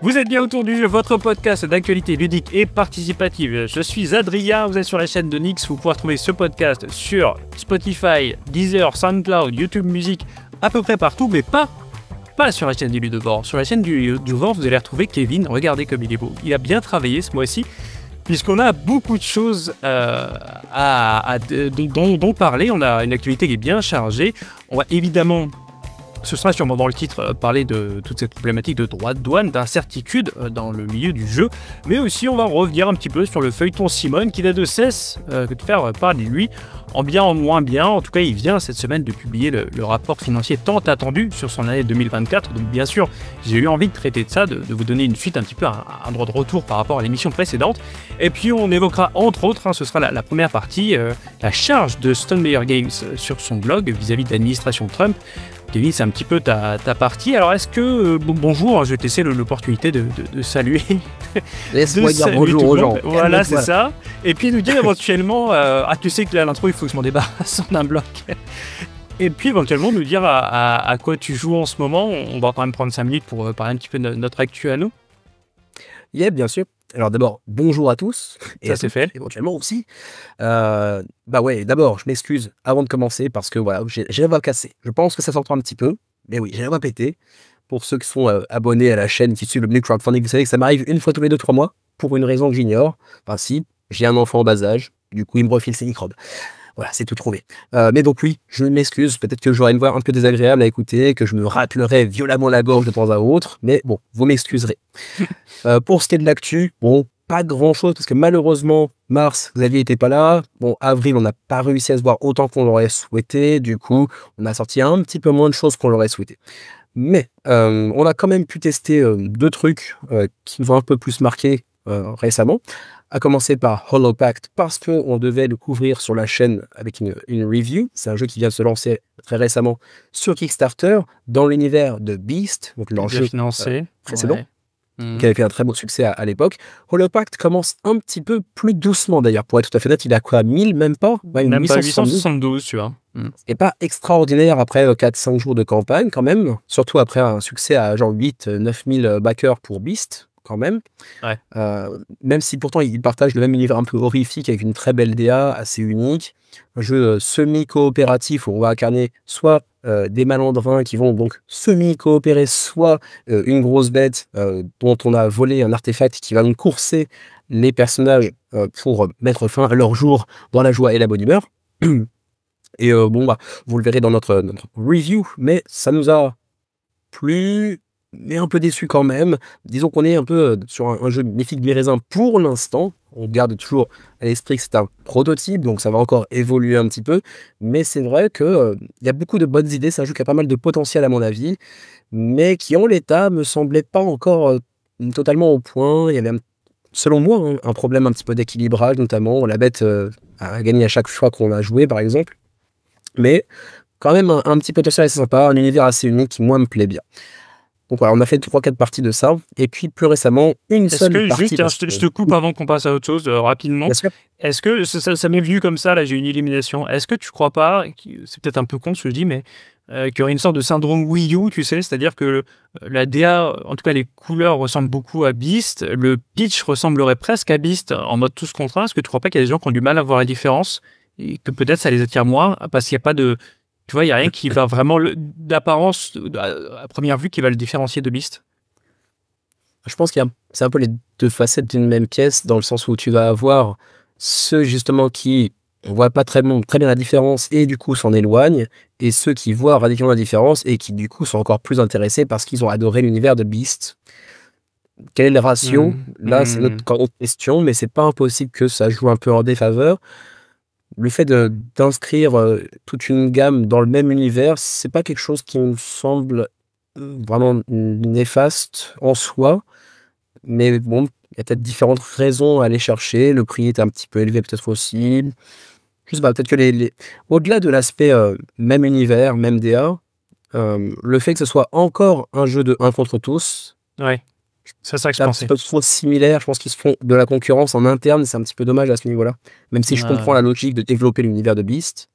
Vous êtes bien autour du jeu, votre podcast d'actualité ludique et participative. Je suis Adrien, vous êtes sur la chaîne de Nix. Vous pourrez trouver ce podcast sur Spotify, Deezer, SoundCloud, YouTube Music, à peu près partout, mais pas sur la chaîne du Ludovore. Sur la chaîne du Ludovore, vous allez retrouver Kevin. Regardez comme il est beau. Il a bien travaillé ce mois-ci, puisqu'on a beaucoup de choses dont parler. On a une actualité qui est bien chargée. On va évidemment... Ce sera sûrement dans le titre parler de toute cette problématique de droits de douane, d'incertitude dans le milieu du jeu, mais aussi on va revenir un petit peu sur le feuilleton Simone qui n'a de cesse de faire parler de lui, en bien en moins bien. En tout cas, il vient cette semaine de publier le rapport financier tant attendu sur son année 2024. Donc bien sûr, j'ai eu envie de traiter de ça, de vous donner une suite un petit peu, un droit de retour par rapport à l'émission précédente. Et puis on évoquera entre autres, ce sera la première partie, la charge de Stonemaier Games sur son blog vis-à-vis de l'administration Trump. Kevin, c'est un petit peu ta partie. Alors, est-ce que... bonjour, je vais te laisser l'opportunité de saluer. Laisse-moi dire bonjour aux gens. Voilà, c'est ça. Et puis nous dire éventuellement... tu sais que là, l'intro, il faut que je m'en débarrasse en un bloc. Et puis éventuellement nous dire à quoi tu joues en ce moment. On va quand même prendre 5 minutes pour parler un petit peu de notre actu à nous. Yeah, bien sûr. Alors d'abord, bonjour à tous. Et ça c'est fait. Éventuellement aussi. D'abord, je m'excuse avant de commencer parce que voilà, j'ai la voix cassée. Je pense que ça s'entend un petit peu, mais oui, j'ai la voix pétée. Pour ceux qui sont abonnés à la chaîne, qui suivent le menu crowdfunding, vous savez que ça m'arrive une fois tous les 2-3 mois, pour une raison que j'ignore. Enfin si, j'ai un enfant en bas âge, du coup il me refile ses microbes. Voilà, c'est tout trouvé. Mais donc oui, je m'excuse, peut-être que j'aurai une voix un peu désagréable à écouter, que je me raclerai violemment la gorge de temps à autre, mais bon, vous m'excuserez. Pour ce qui est de l'actu, bon, pas grand-chose, parce que malheureusement, mars, Xavier n'était pas là. Bon, avril, on n'a pas réussi à se voir autant qu'on l'aurait souhaité, du coup, on a sorti un petit peu moins de choses qu'on l'aurait souhaité. Mais on a quand même pu tester 2 trucs qui vont un peu plus marquer récemment. À commencer par Hollow Pact, parce qu'on devait le couvrir sur la chaîne avec une review. C'est un jeu qui vient de se lancer très récemment sur Kickstarter, dans l'univers de Beast, donc leur jeu financé précédent, qui avait fait un très beau succès à l'époque. Hollow Pact commence un petit peu plus doucement d'ailleurs, pour être tout à fait honnête, il a quoi, 1000, même pas, même 872, tu vois. Et pas extraordinaire après 4-5 jours de campagne quand même, surtout après un succès à genre 8-9 000 backers pour Beast. Quand même. Ouais. Même si pourtant ils partagent le même univers un peu horrifique avec une très belle DA assez unique. Un jeu semi-coopératif où on va incarner soit des malandrins qui vont donc semi-coopérer, soit une grosse bête dont on a volé un artefact qui va donc courser les personnages pour mettre fin à leur jour dans la joie et la bonne humeur. Et vous le verrez dans notre review, mais ça nous a plu, mais un peu déçu quand même. Disons qu'on est un peu sur un jeu mi-figue mi-raisin pour l'instant. On garde toujours à l'esprit que c'est un prototype, donc ça va encore évoluer un petit peu. Mais c'est vrai qu'il y a beaucoup de bonnes idées. C'est un jeu qui a pas mal de potentiel à mon avis, mais qui en l'état me semblait pas encore totalement au point. Il y avait, selon moi, un problème un petit peu d'équilibrage, notamment. La bête a gagné à chaque fois qu'on a joué, par exemple. Mais quand même un petit potentiel assez sympa, un univers assez unique qui, moi, me plaît bien. Donc voilà, on a fait 3-4 parties de ça, et puis plus récemment, une seule partie. Juste, je te coupe avant qu'on passe à autre chose, rapidement. Est-ce que, ça m'est venu comme ça, là j'ai une élimination, est-ce que tu crois pas, c'est peut-être un peu con ce que je dis, mais qu'il y aurait une sorte de syndrome Wii U, tu sais, c'est-à-dire que la DA, en tout cas les couleurs ressemblent beaucoup à Beast, le pitch ressemblerait presque à Beast en mode tous contre un. Est-ce que tu crois pas qu'il y a des gens qui ont du mal à voir la différence, et que peut-être ça les attire moins, parce qu'il n'y a pas de... Tu vois, il n'y a rien qui va vraiment, d'apparence, à première vue, qui va le différencier de Beast. Je pense qu'il y a, c'est un peu les 2 facettes d'une même pièce, dans le sens où tu vas avoir ceux justement qui ne voient pas très bien la différence et du coup s'en éloignent, et ceux qui voient radicalement la différence et qui du coup sont encore plus intéressés parce qu'ils ont adoré l'univers de Beast. Quel est le ratio? Là, c'est notre question, mais c'est pas impossible que ça joue un peu en défaveur. Le fait d'inscrire toute une gamme dans le même univers, c'est pas quelque chose qui me semble vraiment néfaste en soi, mais bon, il y a peut-être différentes raisons à aller chercher. Le prix est un petit peu élevé peut-être aussi. Je sais pas, peut-être que au-delà de l'aspect même univers, même DA, le fait que ce soit encore un jeu de 1 contre tous, ouais. C'est ça que je pensais. C'est un petit peu trop similaire. Je pense qu'ils se font de la concurrence en interne. C'est un petit peu dommage à ce niveau-là. Même si je comprends la logique de développer l'univers de Beast.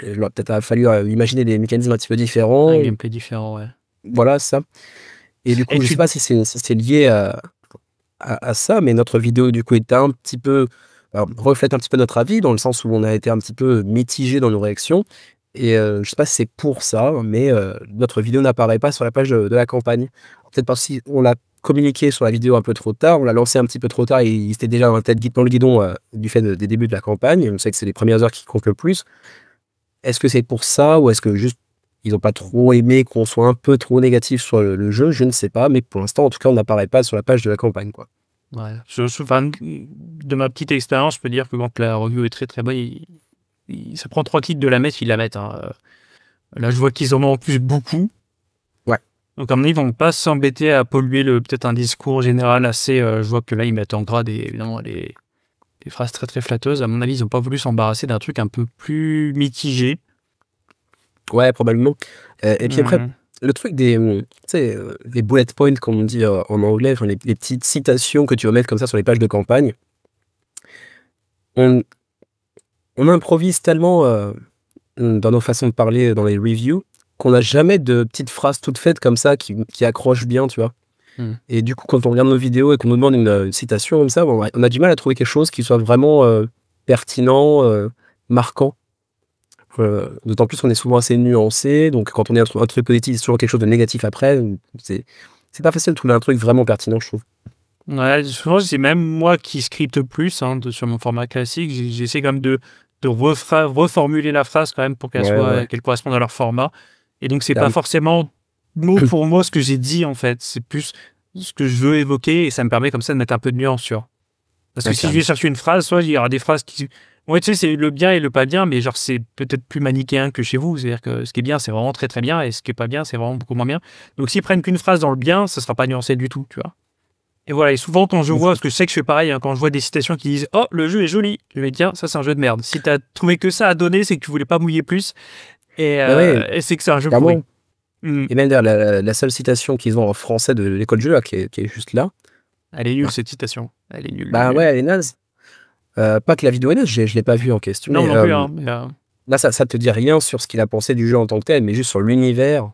Il aurait peut-être fallu imaginer des mécanismes un petit peu différents. Un gameplay différent, ouais. Voilà, ça. Et du coup, Et je sais pas si c'est lié à ça, mais notre vidéo, du coup, était un petit peu, alors, reflète un petit peu notre avis, dans le sens où on a été un petit peu mitigé dans nos réactions. Et je sais pas si c'est pour ça, mais notre vidéo n'apparaît pas sur la page de la campagne. Peut-être parce qu'on l'a communiqué sur la vidéo un peu trop tard, on l'a lancé un petit peu trop tard et il était déjà dans la tête dans le guidon du fait des débuts de la campagne. On sait que c'est les premières heures qui comptent le plus. Est-ce que c'est pour ça ou est-ce que juste ils n'ont pas trop aimé qu'on soit un peu trop négatif sur le jeu? Je ne sais pas, mais pour l'instant, en tout cas, on n'apparaît pas sur la page de la campagne, quoi. Ouais. Enfin, de ma petite expérience, je peux dire que quand la review est très très bonne, ça prend 3 clics de la mettre, ils la mettent. Hein. Là, je vois qu'ils en ont en plus beaucoup. Ouais. Donc, à mon avis, ils vont pas s'embêter à polluer peut-être un discours général assez. Je vois que là, ils mettent en gras évidemment des phrases très très flatteuses. À mon avis, ils n'ont pas voulu s'embarrasser d'un truc un peu plus mitigé. Ouais, probablement. Et puis après, Mhm. le truc tu sais, les bullet points, comme on dit en anglais, enfin, les petites citations que tu vas mettre comme ça sur les pages de campagne, on, on improvise tellement dans nos façons de parler dans les reviews qu'on n'a jamais de petites phrases toutes faites comme ça qui accrochent bien, tu vois. Mhm. Et du coup, quand on regarde nos vidéos et qu'on nous demande une citation comme ça, bon, on a du mal à trouver quelque chose qui soit vraiment pertinent, marquant. D'autant plus qu'on est souvent assez nuancé, donc quand on est un truc positif, c'est toujours quelque chose de négatif après. C'est pas facile de trouver un truc vraiment pertinent, je trouve. Ouais, souvent, c'est même moi qui scripte plus sur mon format classique. J'essaie quand même de reformuler la phrase quand même pour Ouais, ouais, qu'elle corresponde à leur format. Et donc, c'est pas clairement. forcément mot pour mot ce que j'ai dit en fait. C'est plus ce que je veux évoquer et ça me permet comme ça de mettre un peu de nuance sur. Parce que Ouais, si je vais clairement. chercher une phrase, soit il y aura des phrases qui. Ouais, tu sais, c'est le bien et le pas bien, mais genre, c'est peut-être plus manichéen que chez vous. C'est-à-dire que ce qui est bien, c'est vraiment très très bien, et ce qui est pas bien, c'est vraiment beaucoup moins bien. Donc, s'ils prennent qu'une phrase dans le bien, ça sera pas nuancé du tout, tu vois. Et voilà, et souvent, quand je vois, parce que je sais que je fais pareil, hein, quand je vois des citations qui disent Oh, le jeu est joli, je vais dire Ça, c'est un jeu de merde. Si t'as trouvé que ça à donner, c'est que tu voulais pas mouiller plus, Bah ouais, et c'est que c'est un jeu pourri. clairement. Hmm. Et même d'ailleurs, la seule citation qu'ils ont en français de l'école de jeu, là, qui est juste là, Elle est nulle, cette citation. Elle est nulle, bah ouais, nulle. elle est naze. Pas que la vidéo est naze, je l'ai pas vue en question, Non, mais non plus, hein. Mais, là, ça te dit rien sur ce qu'il a pensé du jeu en tant que tel, mais juste sur l'univers.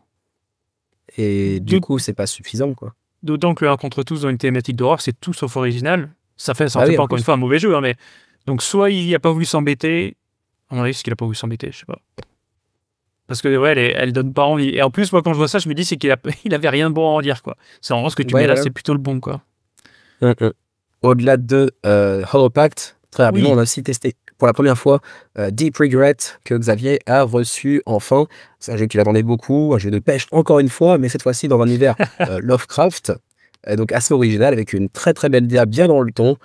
Et du coup, c'est pas suffisant, quoi. D'autant que le 1 contre tous dans une thématique d'horreur, c'est tout sauf original. Ça en Bah fait oui, pas en encore une plus. fois un mauvais jeu, hein, mais. Donc, soit il a pas voulu s'embêter. À mon avis, c'est qu'il a pas voulu s'embêter, je sais pas. Parce que, ouais, elle donne pas envie. Et en plus, moi, quand je vois ça, je me dis, c'est qu'il il avait rien de bon à en dire, quoi. C'est vraiment ce que tu Ouais, mets là, voilà. c'est plutôt le bon, quoi. Au-delà de Hollow Pact, très rapidement, on Oui. a aussi testé pour la première fois Deep Regret que Xavier a reçu enfin. C'est un jeu qu'il attendait beaucoup, un jeu de pêche encore une fois, mais cette fois-ci dans un univers Lovecraft, donc assez original, avec une très très belle DA bien dans le ton.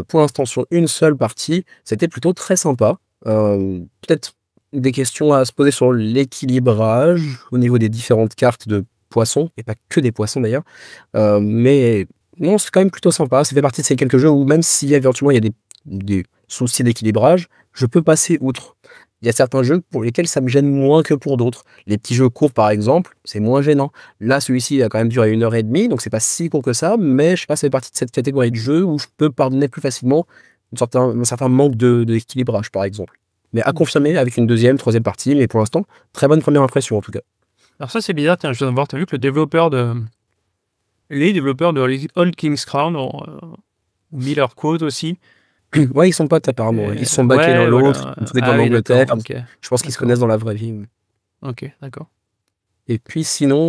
Pour l'instant, sur une seule partie, c'était plutôt très sympa. Peut-être des questions à se poser sur l'équilibrage au niveau des différentes cartes de poissons, et pas que des poissons d'ailleurs. Mais non, c'est quand même plutôt sympa. Ça fait partie de ces quelques jeux où même si éventuellement il y a des soucis d'équilibrage, je peux passer outre. Il y a certains jeux pour lesquels ça me gêne moins que pour d'autres. Les petits jeux courts, par exemple, c'est moins gênant. Là, celui-ci a quand même duré 1 heure et demie, donc c'est pas si court que ça, mais je sais pas, ça fait partie de cette catégorie de jeux où je peux pardonner plus facilement un certain manque d'équilibrage, par exemple. Mais à confirmer avec une deuxième, troisième partie, mais pour l'instant, très bonne première impression en tout cas. Alors, ça, c'est bizarre, tiens, je viens de voir, t'as vu que les développeurs de Old King's Crown ont mis leur code aussi. Ouais, ils sont potes apparemment. Ils se sont baqués l'un Ouais, l'autre, voilà. ils sont Ah en oui, Angleterre. d'accord, ok. Je pense qu'ils se D'accord. connaissent dans la vraie vie. Ok, d'accord. Et puis sinon,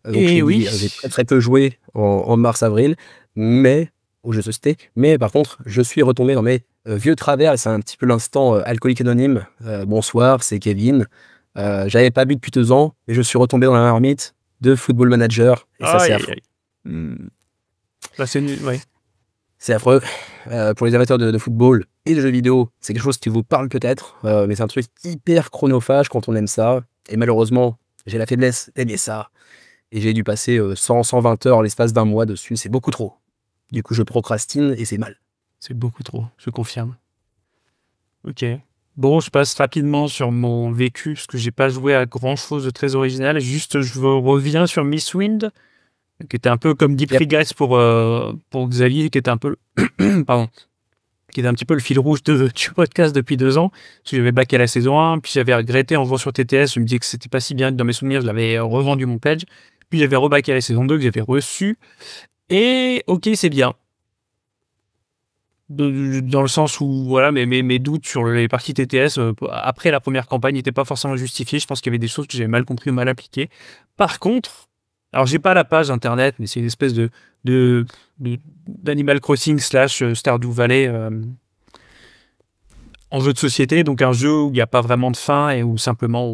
donc je Et l'ai dit, oui. j'ai très très peu joué en mars-avril, mais au jeu de société. Mais par contre, je suis retombé dans mes vieux travers. Et c'est un petit peu l'instant alcoolique anonyme. Bonsoir, c'est Kevin. J'avais pas bu depuis 2 ans, et je suis retombé dans la marmite de Football Manager. Et ça, c'est Aïe, aïe, affreux. aïe. Hmm. Là, c'est nul, ouais. C'est affreux. Pour les amateurs de football et de jeux vidéo, c'est quelque chose qui vous parle peut-être, mais c'est un truc hyper chronophage quand on aime ça. Et malheureusement, j'ai la faiblesse d'aimer ça. Et j'ai dû passer 100-120 heures en l'espace d'un mois dessus. C'est beaucoup trop. Du coup, je procrastine et c'est mal. C'est beaucoup trop, je confirme. Ok. Bon, je passe rapidement sur mon vécu, parce que j'ai pas joué à grand chose de très original. Juste, je reviens sur Miss Wind, qui était un peu comme Deep Yep. Regrets pour Xavier, qui était un peu pardon, qui était un petit peu le fil rouge du podcast depuis 2 ans. Parce que j'avais backé la saison 1, puis j'avais regretté en jouant sur TTS, je me disais que c'était pas si bien dans mes souvenirs, je l'avais revendu mon pledge. Puis j'avais rebaqué la saison 2 que j'avais reçue. Et ok, c'est bien. Dans le sens où voilà, mes doutes sur les parties TTS après la première campagne n'étaient pas forcément justifiés. Je pense qu'il y avait des choses que j'avais mal compris ou mal appliquées. Par contre, alors j'ai pas la page internet, mais c'est une espèce d'Animal Crossing / Stardew Valley en jeu de société, donc un jeu où il n'y a pas vraiment de fin et où simplement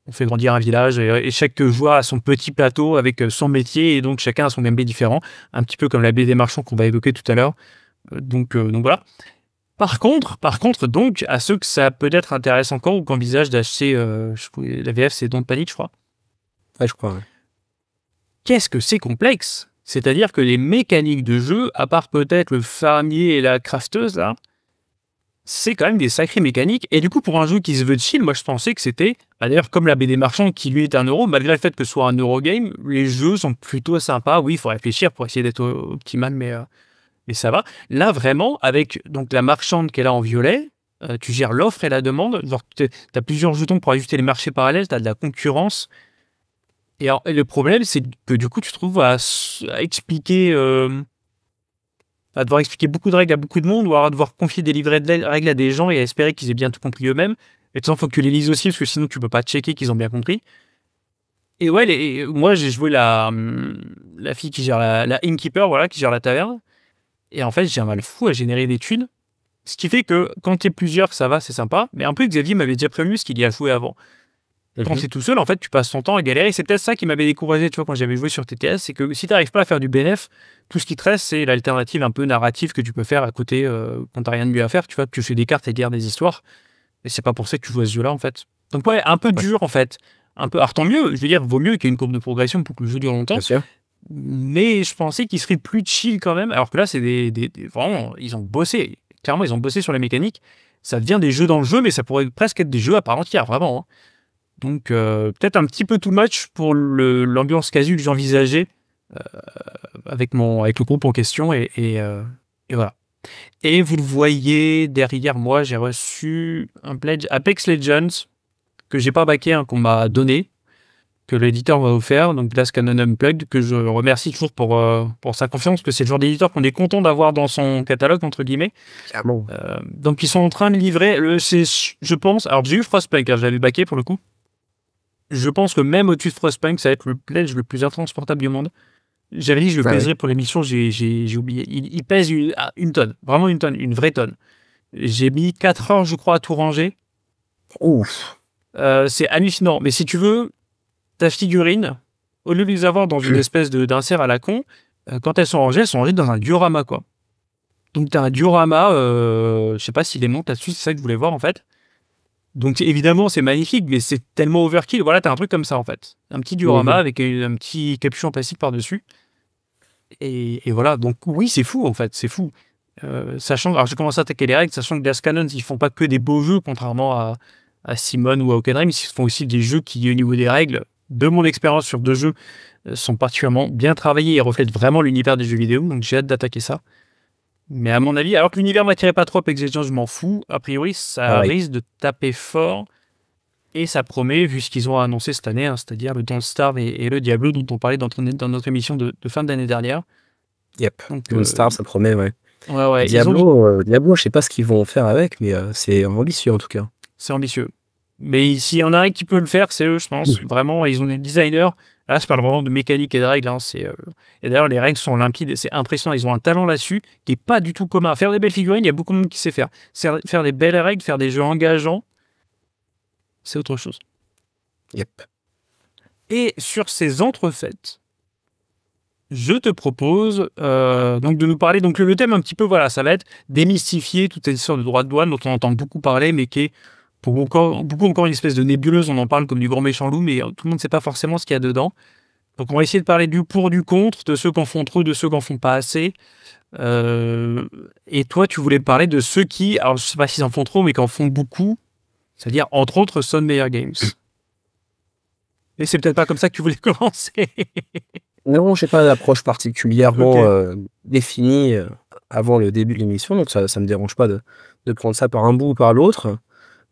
on fait grandir un village et chaque joueur a son petit plateau avec son métier et donc chacun a son gameplay différent, un petit peu comme la BD Marchand qu'on va évoquer tout à l'heure. Donc voilà. Par contre, donc, à ceux que ça peut-être intéresse encore ou qui envisagent d'acheter, la VF c'est Don't Panic, je crois. Ouais, je crois, ouais. Qu'est-ce que c'est complexe? C'est-à-dire que les mécaniques de jeu, à part peut-être le fermier et la crafteuse, là, c'est quand même des sacrées mécaniques. Et du coup, pour un jeu qui se veut chill, moi je pensais que c'était, d'ailleurs comme la BD Marchand qui lui est un euro, malgré le fait que ce soit un Eurogame, les jeux sont plutôt sympas. Oui, il faut réfléchir pour essayer d'être optimal, mais ça va. Là, vraiment, avec donc la marchande qui est là en violet, tu gères l'offre et la demande. Genre, tu as plusieurs jetons pour ajuster les marchés parallèles, tu as de la concurrence. Et le problème, c'est que du coup, tu te trouves à expliquer, à devoir expliquer beaucoup de règles à beaucoup de monde, ou à devoir confier des livrets de règles à des gens et à espérer qu'ils aient bien tout compris eux-mêmes. Et de toute façon, il faut que tu les lises aussi, parce que sinon, tu peux pas checker qu'ils ont bien compris. Et ouais, moi, j'ai joué la fille qui gère la innkeeper, voilà, qui gère la taverne. Et en fait, j'ai un mal fou à générer des thunes. Ce qui fait que quand t'es plusieurs, ça va, c'est sympa. Mais un peu, Xavier m'avait déjà prévenu ce qu'il y a joué avant. Quand t'es tout seul, en fait, tu passes ton temps à galérer. C'est peut-être ça qui m'avait découragé, tu vois, quand j'avais joué sur TTS. C'est que si t'arrives pas à faire du bénéf, tout ce qui te reste, c'est l'alternative un peu narrative que tu peux faire à côté quand t'as rien de mieux à faire. Tu vois, piocher des cartes et lire des histoires. Et c'est pas pour ça que tu joues à ce jeu-là, en fait. Donc, ouais, un peu dur, en fait. Un peu. Alors, tant mieux. Je veux dire, vaut mieux qu'il y ait une courbe de progression pour que le jeu dure longtemps. Bien sûr. Mais je pensais qu'il serait plus chill quand même. Alors que là, c'est vraiment, ils ont bossé. Clairement, ils ont bossé sur les mécaniques. Ça devient des jeux dans le jeu, mais ça pourrait presque être des jeux à part entière, vraiment. Hein. Donc, peut-être un petit peu too much pour l'ambiance casu que j'envisageais avec le groupe en question. Et voilà. Et vous le voyez, derrière moi, j'ai reçu un pledge Apex Legends que j'ai pas backé, hein, qu'on m'a donné, que l'éditeur m'a offert, donc Glass Cannon Unplugged, que je remercie toujours pour sa confiance, que c'est le genre d'éditeur qu'on est content d'avoir dans son catalogue, entre guillemets. Clairement. Donc, ils sont en train de livrer, je pense, alors j'ai eu Frostpunk, hein, j'avais backé pour le coup. Je pense que même au-dessus de Frostpunk, ça va être le pledge le plus intransportable du monde. J'avais dit que je le pèserais pour l'émission, j'ai oublié. Il pèse une tonne, vraiment une tonne, une vraie tonne. J'ai mis 4 heures, je crois, à tout ranger. Ouf. C'est hallucinant. Mais si tu veux, ta figurine, au lieu de les avoir dans une espèce d'insert à la con, quand elles sont rangées dans un diorama, quoi. Donc, tu as un diorama, je sais pas s'il est monte là-dessus, c'est ça que je voulais voir, en fait. Donc, évidemment, c'est magnifique, mais c'est tellement overkill. Voilà, tu as un truc comme ça, en fait. Un petit diorama avec un petit capuchon plastique par-dessus. Et voilà, donc oui, c'est fou, en fait, c'est fou. Sachant, alors j'ai commencé à attaquer les règles, sachant que Glass Cannon, ils font pas que des beaux jeux, contrairement à Simon ou à Oakenheim, ils font aussi des jeux qui, au niveau des règles, de mon expérience sur 2 jeux, sont particulièrement bien travaillés et reflètent vraiment l'univers des jeux vidéo, donc j'ai hâte d'attaquer ça. Mais à mon avis, alors que l'univers ne m'attirait pas trop, Apex Legends, je m'en fous, a priori, ça risque de taper fort, et ça promet, vu ce qu'ils ont annoncé cette année, hein, c'est-à-dire le Don't Starve et le Diablo, dont on parlait dans notre émission de fin d'année dernière. Yep, Don't Starve, ça promet, ouais. Ouais. Diablo, je sais pas ce qu'ils vont faire avec, mais c'est ambitieux en tout cas. C'est ambitieux. Mais s'il y en a un qui peut le faire, c'est eux, je pense. Vraiment, ils ont des designers. Là, je parle vraiment de mécanique et de règles. Hein. Et d'ailleurs, les règles sont limpides et c'est impressionnant. Ils ont un talent là-dessus qui n'est pas du tout commun. Faire des belles figurines, il y a beaucoup de monde qui sait faire. Faire des belles règles, faire des jeux engageants, c'est autre chose. Yep. Et sur ces entrefaites, je te propose donc de nous parler. Donc le thème un petit peu, voilà, ça va être démystifier toutes ces histoires de droits de douane dont on entend beaucoup parler, mais qui est pour beaucoup encore une espèce de nébuleuse. On en parle comme du grand méchant loup, mais tout le monde ne sait pas forcément ce qu'il y a dedans. Donc on va essayer de parler du pour, du contre, de ceux qui en font trop, de ceux qui en font pas assez. Et toi, tu voulais parler de ceux qui, alors je sais pas s'ils en font trop, mais qui en font beaucoup. C'est-à-dire, entre autres, Sun Meyer Games. Et c'est peut-être pas comme ça que tu voulais commencer. Non, je n'ai pas d'approche particulièrement définie avant le début de l'émission, donc ça ne me dérange pas de prendre ça par un bout ou par l'autre.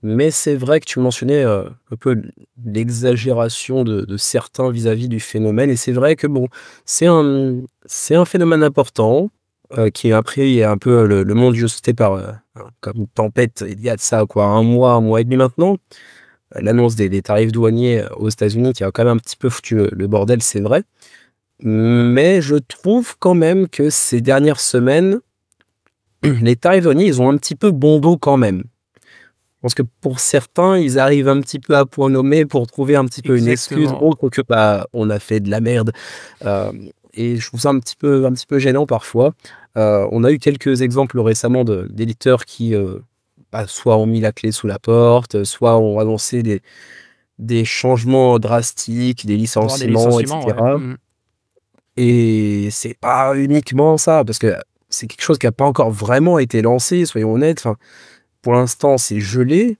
Mais c'est vrai que tu mentionnais un peu l'exagération de certains vis-à-vis du phénomène. Et c'est vrai que bon, c'est un phénomène important qui a pris un peu le monde jeté par comme une tempête il y a de ça quoi, un mois et demi maintenant. L'annonce des tarifs douaniers aux États-Unis qui a quand même un petit peu foutu le bordel, c'est vrai. Mais je trouve quand même que ces dernières semaines, les tarifs douaniers, ils ont un petit peu bon dos quand même. Je pense que pour certains, ils arrivent un petit peu à point nommé pour trouver un petit peu une excuse Exactement. autre que bah, on a fait de la merde. Euh, et je trouve ça un petit peu gênant parfois. On a eu quelques exemples récemment d'éditeurs qui bah, soit ont mis la clé sous la porte, soit ont annoncé des changements drastiques, des Voir des licenciements, licenciements, ouais. etc. Et c'est pas uniquement ça, parce que c'est quelque chose qui n'a pas encore vraiment été lancé, soyons honnêtes. Enfin, pour l'instant, c'est gelé.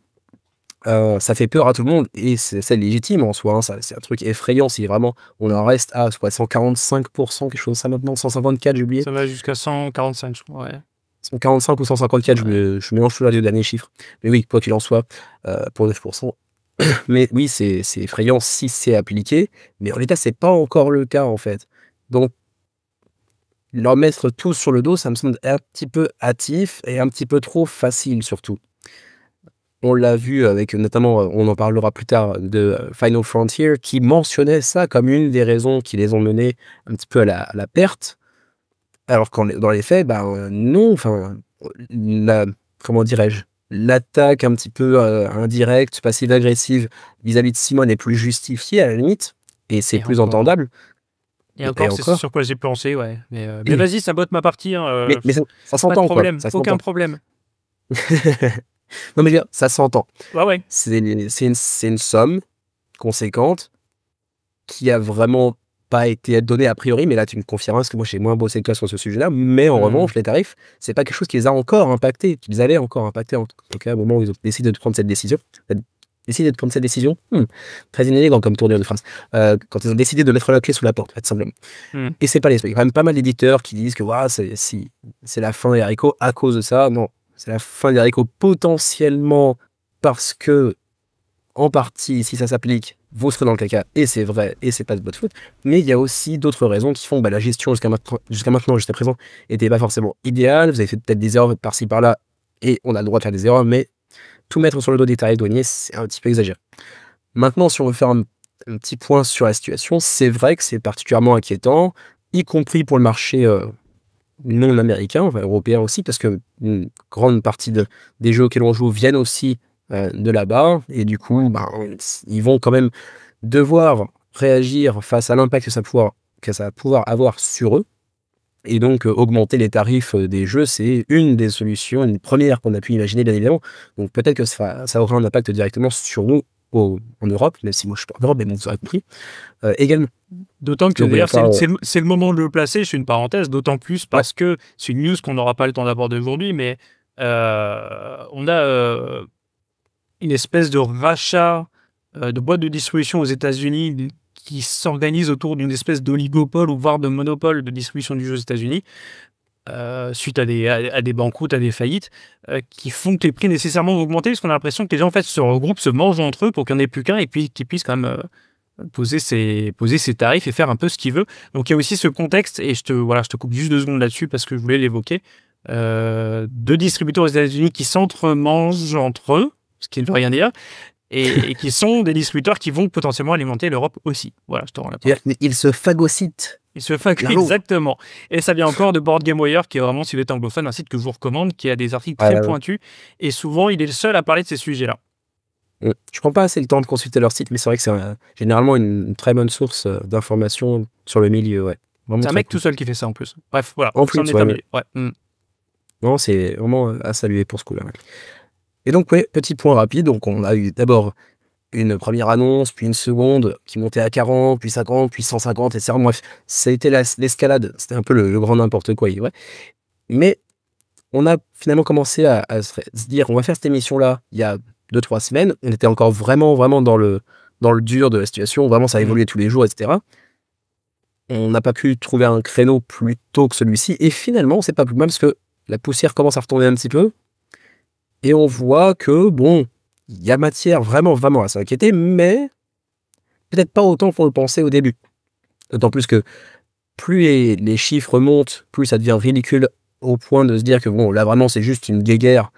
Ça fait peur à tout le monde et c'est légitime en soi. Hein, c'est un truc effrayant si vraiment on en reste à soit 145%, quelque chose comme ça maintenant, 154, j'ai oublié. Ça va jusqu'à 145, je crois, ouais. 145 ou 154, Ouais. je mélange tous les deux derniers chiffres. Mais oui, quoi qu'il en soit, pour 9%. Mais oui, c'est effrayant si c'est appliqué. Mais en l'état, c'est pas encore le cas en fait. Donc, leur mettre tout sur le dos, ça me semble un petit peu hâtif et un petit peu trop facile surtout. On l'a vu avec notamment, on en parlera plus tard, de Final Frontier, qui mentionnait ça comme une des raisons qui les ont menés un petit peu à la perte. Alors qu'en dans les faits, bah, non, enfin, la comment dirais-je? L'attaque un petit peu, indirecte, passive-agressive vis-à-vis de Simone est plus justifiée à la limite et c'est Et plus encore. entendable Et et encore, c'est ce encore. sur quoi j'ai pensé, ouais. Mais vas-y, sabote ma partie, hein, Mais ça pas de s'entend quoi, problème, ça aucun s'entend. problème. Non mais je veux dire, ça s'entend. Ouais, ouais. C'est une somme conséquente qui a vraiment pas été donnée a priori, mais là tu me confirmes parce que moi j'ai moins bossé que toi sur ce sujet-là, mais en Mmh. revanche les tarifs, c'est pas quelque chose qui les a encore impactés, qu'ils allaient encore impacter en tout cas au moment où ils ont décidé de prendre cette décision. Décidé de prendre cette décision, très inélégant comme tournure de phrase, quand ils ont décidé de mettre la clé sous la porte, en fait, simplement. Mmh. Et c'est pas les seuls. Il y a quand même pas mal d'éditeurs qui disent que ouah, c'est la fin des haricots à cause de ça. Non, c'est la fin des haricots potentiellement parce que en partie, si ça s'applique, vous serez dans le caca, et c'est vrai, et c'est pas de votre faute. Mais il y a aussi d'autres raisons qui font bah, la gestion jusqu'à présent, était pas forcément idéale. Vous avez fait peut-être des erreurs par-ci par-là, et on a le droit de faire des erreurs, mais tout mettre sur le dos des tarifs douaniers, c'est un petit peu exagéré. Maintenant, si on veut faire un petit point sur la situation, c'est vrai que c'est particulièrement inquiétant, y compris pour le marché non américain, enfin, européen aussi, parce que une grande partie des jeux auxquels on joue viennent aussi de là-bas, et du coup, ben, ils vont quand même devoir réagir face à l'impact que ça va pouvoir avoir sur eux. Et donc, augmenter les tarifs des jeux, c'est une des solutions, une première qu'on a pu imaginer, bien évidemment. Donc, peut-être que ça aura un impact directement sur nous en Europe, même si moi je suis pas en Europe, mais bon, vous aurez compris, également. D'autant que Donc, il va d'ailleurs, falloir. c'est le moment de le placer, je fais une parenthèse, d'autant plus Ouais, parce que c'est une news qu'on n'aura pas le temps d'aborder aujourd'hui, mais on a une espèce de rachat de boîtes de distribution aux États-Unis qui s'organise autour d'une espèce d'oligopole ou voire de monopole de distribution du jeu aux États-Unis, suite à des banqueroutes, à des faillites, qui font que les prix nécessairement vont augmenter, parce qu'on a l'impression que les gens en fait se regroupent, se mangent entre eux pour qu'il n'y en ait plus qu'un et puis qu'ils puissent quand même poser ses tarifs et faire un peu ce qu'il veut. Donc il y a aussi ce contexte, et je te coupe juste 2 secondes là-dessus parce que je voulais l'évoquer, de distributeurs aux États-Unis qui s'entremangent entre eux, ce qui ne veut rien dire, et qui sont des distributeurs qui vont potentiellement alimenter l'Europe aussi. Voilà, je te rends la parole. c'est-à-dire qu'ils se phagocytent Ils se font l'un l'autre. exactement. Et ça vient encore de Board Game Wire, qui est vraiment, si vous êtes anglophone, un site que je vous recommande, qui a des articles Ouais, très ouais, ouais. pointus, et souvent il est le seul à parler de ces sujets-là. Je prends pas assez le temps de consulter leur site, mais c'est vrai que c'est généralement une très bonne source d'informations sur le milieu, ouais. Vraiment C'est un très mec cool. tout seul qui fait ça en plus. Bref, voilà, En c'en plus, est ouais, ouais. terminé. Ouais. Non, c'est vraiment à saluer pour ce coup-là. Ouais. Et donc, ouais, petit point rapide. Donc, on a eu d'abord une première annonce, puis une seconde qui montait à 40, puis 50, puis 150, etc. Bref, ça a été l'escalade. C'était un peu le grand n'importe quoi, ouais. Mais on a finalement commencé à se dire, on va faire cette émission-là il y a 2-3 semaines. On était encore vraiment dans le dur de la situation. Vraiment, ça évoluait tous les jours, etc. On n'a pas pu trouver un créneau plus tôt que celui-ci. Et finalement, c'est pas plus mal parce que la poussière commence à retomber un petit peu. Et on voit que, bon, il y a matière vraiment à s'inquiéter, mais peut-être pas autant qu'on le pensait au début. D'autant plus que plus les chiffres montent, plus ça devient ridicule au point de se dire que bon, là vraiment c'est juste une guéguerre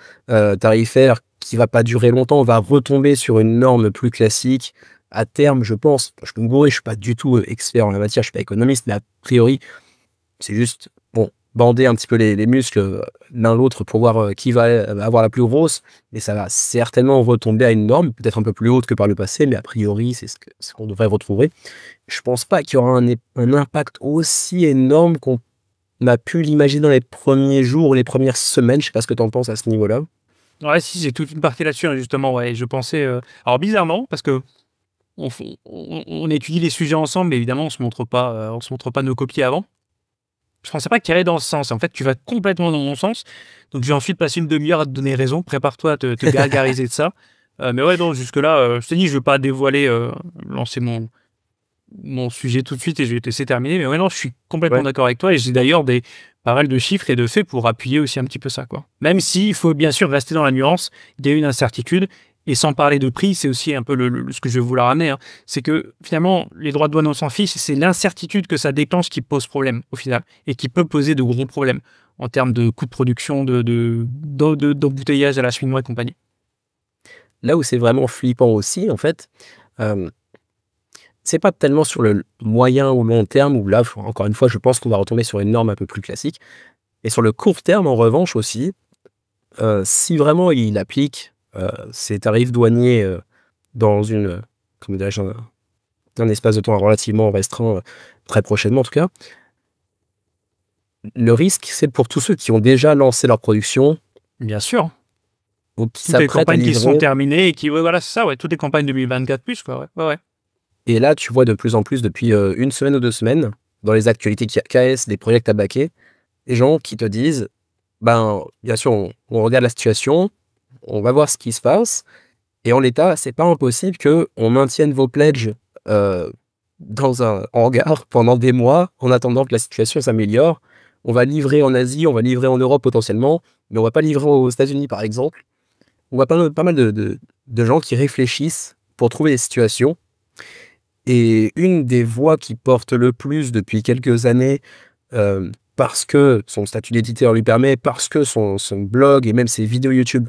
tarifaire qui va pas durer longtemps, on va retomber sur une norme plus classique. À terme, je pense, je peux me gourer, je suis pas du tout expert en la matière, je suis pas économiste, mais a priori, c'est juste, bon, bander un petit peu les muscles l'un l'autre pour voir qui va avoir la plus grosse, mais ça va certainement retomber à une norme, peut-être un peu plus haute que par le passé, mais a priori, c'est ce qu'on devrait retrouver. Je pense pas qu'il y aura un impact aussi énorme qu'on a pu l'imaginer dans les premiers jours ou les premières semaines. Je sais pas ce que tu en penses à ce niveau-là. Ouais, si, j'ai toute une partie là-dessus, hein, justement, ouais. Je pensais. Alors, bizarrement, parce que on étudie les sujets ensemble, mais évidemment, on se montre pas nos copies avant. Je pensais pas qu'il allait dans ce sens. En fait, tu vas complètement dans mon sens. Donc, je vais ensuite passer une demi-heure à te donner raison. Prépare-toi à te gargariser de ça. Mais ouais, non, jusque-là, je t'ai dit, je vais pas dévoiler, lancer mon sujet tout de suite et je vais te laisser terminer. Mais ouais, non, je suis complètement Ouais. d'accord avec toi et j'ai d'ailleurs pas mal de chiffres et de faits pour appuyer aussi un petit peu ça, quoi. Même s'il faut bien sûr rester dans la nuance, il y a une incertitude. Et sans parler de prix, c'est aussi un peu ce que je vais vouloir ramener, hein. C'est que finalement, les droits de douane, on s'en fiche, c'est l'incertitude que ça déclenche qui pose problème au final et qui peut poser de gros problèmes en termes de coûts de production, d'embouteillage à la cheminois et compagnie. Là où c'est vraiment flippant aussi, en fait, euh, c'est pas tellement sur le moyen ou long terme, où là, encore une fois, je pense qu'on va retomber sur une norme un peu plus classique. Et sur le court terme, en revanche, aussi, si vraiment il applique ces tarifs douaniers dans comment dirais-je, un espace de temps relativement restreint, très prochainement en tout cas, le risque, c'est pour tous ceux qui ont déjà lancé leur production Bien sûr. ou qui Toutes les s'apprêtent à campagnes qui sont livrer. terminées et qui, ouais, voilà, c'est ça, ouais, toutes les campagnes 2024 plus, quoi, ouais, ouais, ouais. Et là, tu vois de plus en plus depuis une semaine ou 2 semaines, dans les actualités KS, des projets à baquer, des gens qui te disent, ben, bien sûr, on regarde la situation, on va voir ce qui se passe, et en l'état, c'est pas impossible que on maintienne vos pledges euh, dans un hangar pendant des mois, en attendant que la situation s'améliore. On va livrer en Asie, on va livrer en Europe potentiellement, mais on va pas livrer aux États-Unis, par exemple. On voit pas mal de gens qui réfléchissent pour trouver des situations. Et une des voix qui porte le plus depuis quelques années, parce que son statut d'éditeur lui permet, parce que son blog et même ses vidéos YouTube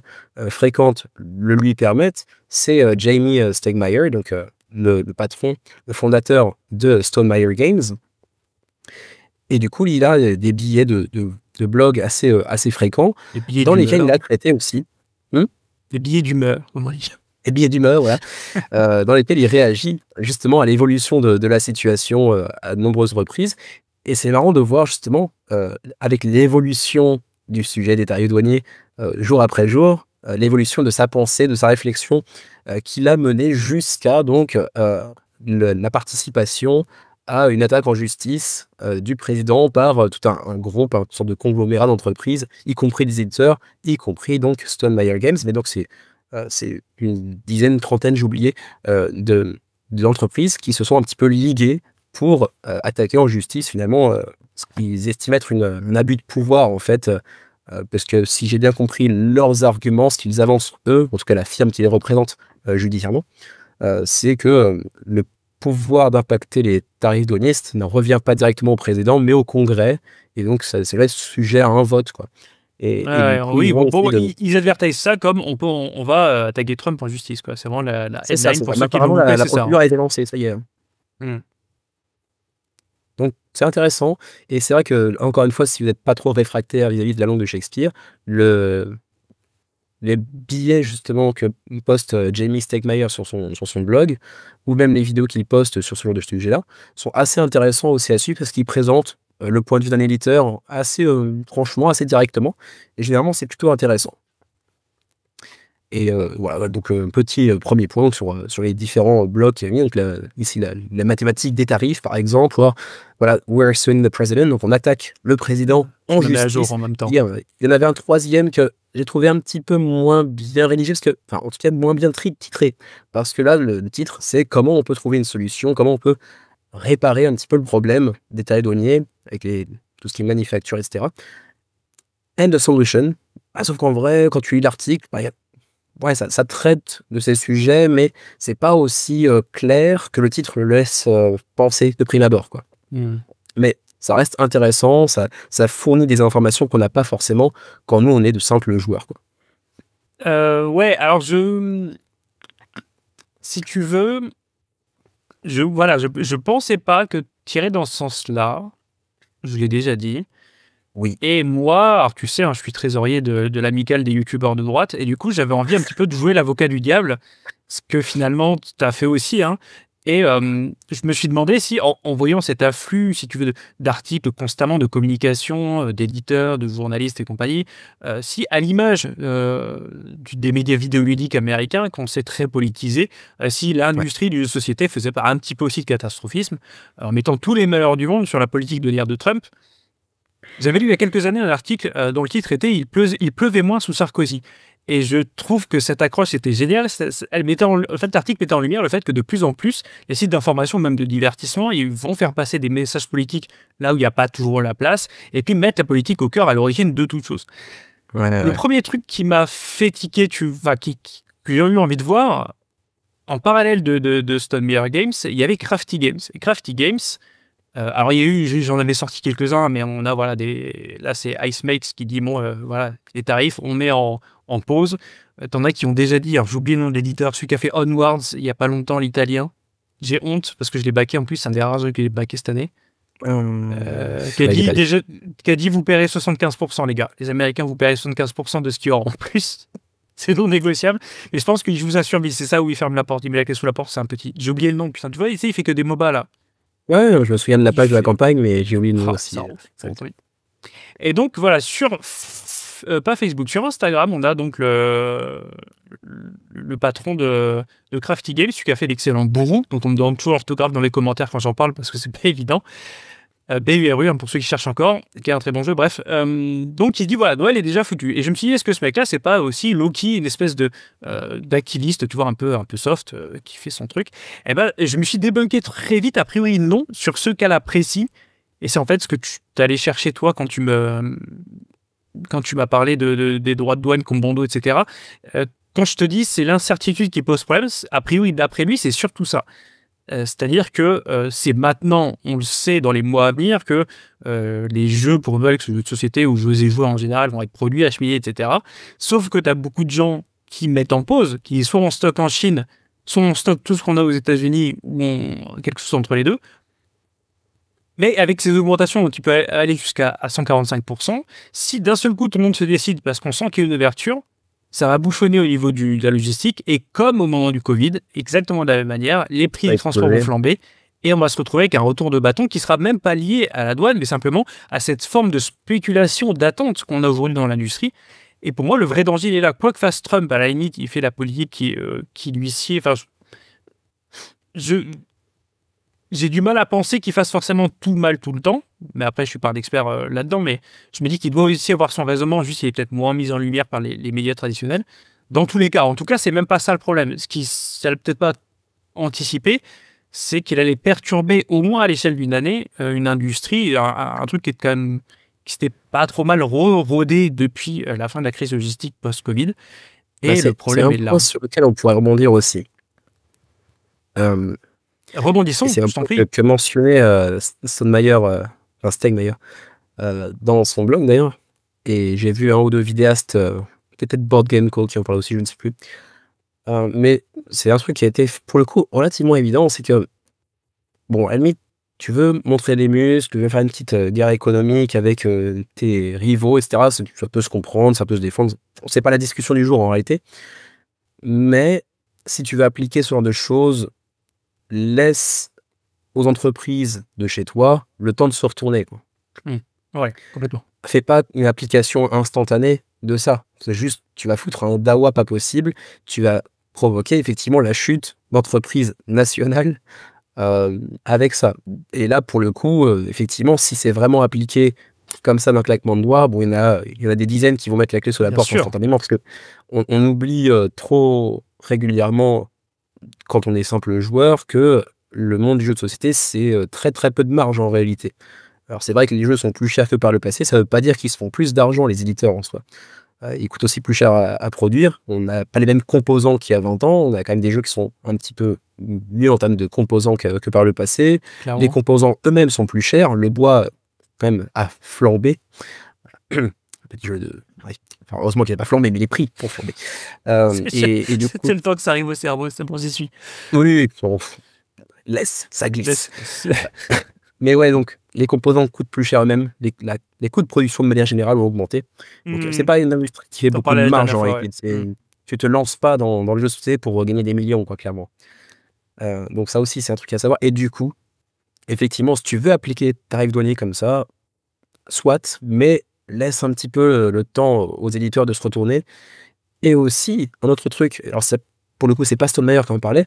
fréquentes le lui permettent, c'est Jamie Stegmaier, donc le patron, le fondateur de Stonemaier Games. Et du coup, il a des billets de blog assez fréquents, Les billets dans lesquels il d'humeur. a traité aussi. Les billets d'humeur, comment dire. Et billets d'humeur, voilà, dans lesquels il réagit justement à l'évolution de la situation à de nombreuses reprises. Et c'est marrant de voir justement, avec l'évolution du sujet des tarifs douaniers jour après jour, l'évolution de sa pensée, de sa réflexion, qui l'a mené jusqu'à donc la participation à une attaque en justice du président par tout un groupe, une sorte de conglomérat d'entreprises, y compris des éditeurs, y compris donc Stonemaier Games. Mais donc c'est une dizaine, une trentaine, j'ai oublié, d'entreprises qui se sont un petit peu liguées pour attaquer en justice finalement ce qu'ils estiment être un abus de pouvoir en fait, parce que si j'ai bien compris leurs arguments, ce qu'ils avancent eux, en tout cas la firme qui les représente judiciairement, c'est que le pouvoir d'impacter les tarifs douaniers ne revient pas directement au président mais au Congrès, et donc c'est là sujet à un vote, quoi. Et du Ouais, coup, ils oui, vont essayer ils advertisent ça comme on va attaquer Trump en justice, quoi. C'est vraiment la C'est ça, headline c'est pour ça. Mais ceux qui l'ont apparemment, loupé, la c'est ça, hein. procédure a été lancée, ça y est. Hmm. Donc, c'est intéressant. Et c'est vrai que, encore une fois, si vous n'êtes pas trop réfractaire vis-à-vis de la langue de Shakespeare, les billets, justement, que poste Jamie Stegmaier sur son blog, ou même les vidéos qu'il poste sur ce genre de sujet-là, sont assez intéressants aussi à suivre parce qu'ils présentent le point de vue d'un éditeur assez franchement, assez directement. Et généralement, c'est plutôt intéressant. Et voilà, donc petit premier point sur les différents blocs qu'il y a mis. Donc ici, la mathématique des tarifs, par exemple. Voilà, we're suing the president. Donc on attaque le président en Je me mets à jour justice. en même temps. Il y en avait un troisième que j'ai trouvé un petit peu moins bien rédigé, enfin, en tout cas, moins bien titré. Parce que là, le titre, c'est comment on peut trouver une solution, comment on peut réparer un petit peu le problème des tarifs douaniers avec tout ce qui est manufacture, etc. And the solution. Ah, sauf qu'en vrai, quand tu lis l'article, bah, ouais, ça traite de ces sujets, mais c'est pas aussi clair que le titre le laisse penser de prime abord, quoi. Mais ça reste intéressant, ça fournit des informations qu'on n'a pas forcément quand nous, on est de simples joueurs, quoi. Ouais, alors si tu veux, je pensais pas que tirer dans ce sens-là, je l'ai déjà dit. Oui. Et moi, alors tu sais, hein, je suis trésorier de l'amicale des youtubeurs de droite, et du coup, j'avais envie un petit peu de jouer l'avocat du diable, ce que finalement, tu as fait aussi, hein. Et je me suis demandé si, en voyant cet afflux, si tu veux, d'articles constamment, de communication, d'éditeurs, de journalistes et compagnie, si, à l'image des médias vidéoludiques américains, qu'on sait très politisés, si l'industrie du jeu de société faisait pas un petit peu aussi de catastrophisme, en mettant tous les malheurs du monde sur la politique de l'ère de Trump. J'avais lu il y a quelques années un article dont le titre était « Il pleuvait moins sous Sarkozy ». Et je trouve que cette accroche était géniale. L'article mettait en lumière le fait que de plus en plus, les sites d'information, même de divertissement, ils vont faire passer des messages politiques là où il n'y a pas toujours la place, et puis mettre la politique au cœur, à l'origine de toute chose. Le premier truc qui m'a fait tiquer, que j'ai eu envie de voir, en parallèle de Stone Meyer Games, il y avait Crafty Games. Et Crafty Games, alors j'en avais sorti quelques-uns, mais on a là c'est IceMakes qui dit bon voilà les tarifs on met en pause. T'en as qui ont déjà dit, alors j'ai oublié le nom de l'éditeur, celui qui a fait Onwards il y a pas longtemps, l'italien. J'ai honte parce que je l'ai backé en plus, c'est un des rares jeux que j'ai backé cette année. Qui a dit vous paierez 75% les gars, les Américains vous paierez 75% de ce qu'il y aura en plus. C'est non négociable, mais je pense qu'il vous assure, c'est ça où il ferme la porte, il met la clé sous la porte, c'est un petit. J'ai oublié le nom, putain, tu vois, il fait que des MOBA là. Ouais, je me souviens de la page de la campagne, mais j'ai oublié le nom aussi. Et donc voilà, pas Facebook, sur Instagram, on a donc le patron de Crafty Games, celui qui a fait l'excellent Bourou, dont on me demande toujours l'orthographe dans les commentaires quand j'en parle parce que c'est pas évident. BURU, hein, pour ceux qui cherchent encore, qui est un très bon jeu, bref. Donc il se dit, voilà, Noël est déjà foutu. Et je me suis dit, est-ce que ce mec-là, c'est pas aussi Loki, une espèce d'activiste, tu vois, un peu soft, qui fait son truc. Et ben, je me suis débunké très vite, a priori non, sur ce cas-là précis. Et c'est en fait ce que tu allais chercher, toi, quand tu m'as parlé des droits de douane comme Bondo, etc. Quand je te dis, c'est l'incertitude qui pose problème, a priori, d'après lui, c'est surtout ça. C'est-à-dire que c'est maintenant, on le sait dans les mois à venir, que les jeux pour Noël, que ce jeu de société ou jeux et jouets en général, vont être produits, acheminés, etc. Sauf que tu as beaucoup de gens qui mettent en pause, qui sont en stock en Chine, sont en stock tout ce qu'on a aux États-Unis, ou quelque chose entre les deux. Mais avec ces augmentations, tu peux aller jusqu'à 145%. Si d'un seul coup, tout le monde se décide parce qu'on sent qu'il y a une ouverture, ça va bouchonner au niveau de la logistique. Et comme au moment du Covid, exactement de la même manière, les prix des transports vont flamber. Et on va se retrouver avec un retour de bâton qui sera même pas lié à la douane, mais simplement à cette forme de spéculation, d'attente qu'on a aujourd'hui dans l'industrie. Et pour moi, le vrai danger, il est là. Quoi que fasse Trump, à la limite, il fait la politique qui lui sied. Enfin, j'ai du mal à penser qu'il fasse forcément tout mal tout le temps. Mais après, je suis pas un expert là-dedans. Mais je me dis qu'il doit aussi avoir son raisonnement. Juste, il est peut-être moins mis en lumière par les médias traditionnels. Dans tous les cas, en tout cas, c'est même pas ça le problème. Ce qui ça peut-être pas anticipé, c'est qu'il allait perturber, au moins à l'échelle d'une année, une industrie, un truc qui est quand même qui s'était pas trop mal rodé depuis la fin de la crise logistique post-Covid. Et le problème est là. C'est un point sur lequel on pourrait rebondir aussi. Rebondissons, c'est un point que mentionnait Steinmeier dans son blog d'ailleurs. Et j'ai vu un ou deux vidéastes, peut-être Board Game Call qui en parle aussi, je ne sais plus. Mais c'est un truc qui a été, pour le coup, relativement évident. C'est que, bon, à la limite, tu veux montrer des muscles, tu veux faire une petite guerre économique avec tes rivaux, etc. Ça peut se comprendre, ça peut se défendre. C'est pas la discussion du jour en réalité. Mais si tu veux appliquer ce genre de choses, laisse aux entreprises de chez toi le temps de se retourner, quoi. Ouais, complètement. Fais pas une application instantanée de ça. C'est juste, tu vas foutre un dawa pas possible, tu vas provoquer effectivement la chute d'entreprises nationales avec ça. Et là, pour le coup, effectivement, si c'est vraiment appliqué comme ça d'un claquement de doigts, bon, il y en a des dizaines qui vont mettre la clé sur la porte instantanément, parce que on oublie trop régulièrement, quand on est simple joueur, que le monde du jeu de société, c'est très très peu de marge en réalité. Alors c'est vrai que les jeux sont plus chers que par le passé, ça veut pas dire qu'ils se font plus d'argent, les éditeurs en soi. il coûte aussi plus cher à produire. On n'a pas les mêmes composants qu'il y a 20 ans. On a quand même des jeux qui sont un petit peu mieux en termes de composants que par le passé. Clairement. Les composants eux-mêmes sont plus chers. Le bois, quand même, a flambé. Petit jeu de... ouais. Enfin, heureusement qu'il n'a pas flambé, mais les prix ont flambé. Et du coup... C'est le temps que ça arrive au cerveau, c'est bon, j'y suis. Oui, bon, laisse, ça glisse. Mais ouais, donc, les composants coûtent plus cher eux-mêmes. Les coûts de production de manière générale ont augmenté. Donc, c'est pas une industrie qui fait beaucoup de marge en réalité. Tu te lances pas dans le jeu de société pour gagner des millions, quoi, clairement. Donc, ça aussi, c'est un truc à savoir. Et du coup, effectivement, si tu veux appliquer tarif douanier comme ça, soit, mais laisse un petit peu le temps aux éditeurs de se retourner. Et aussi, un autre truc, alors pour le coup, c'est pas Stonemaier qui en parlait,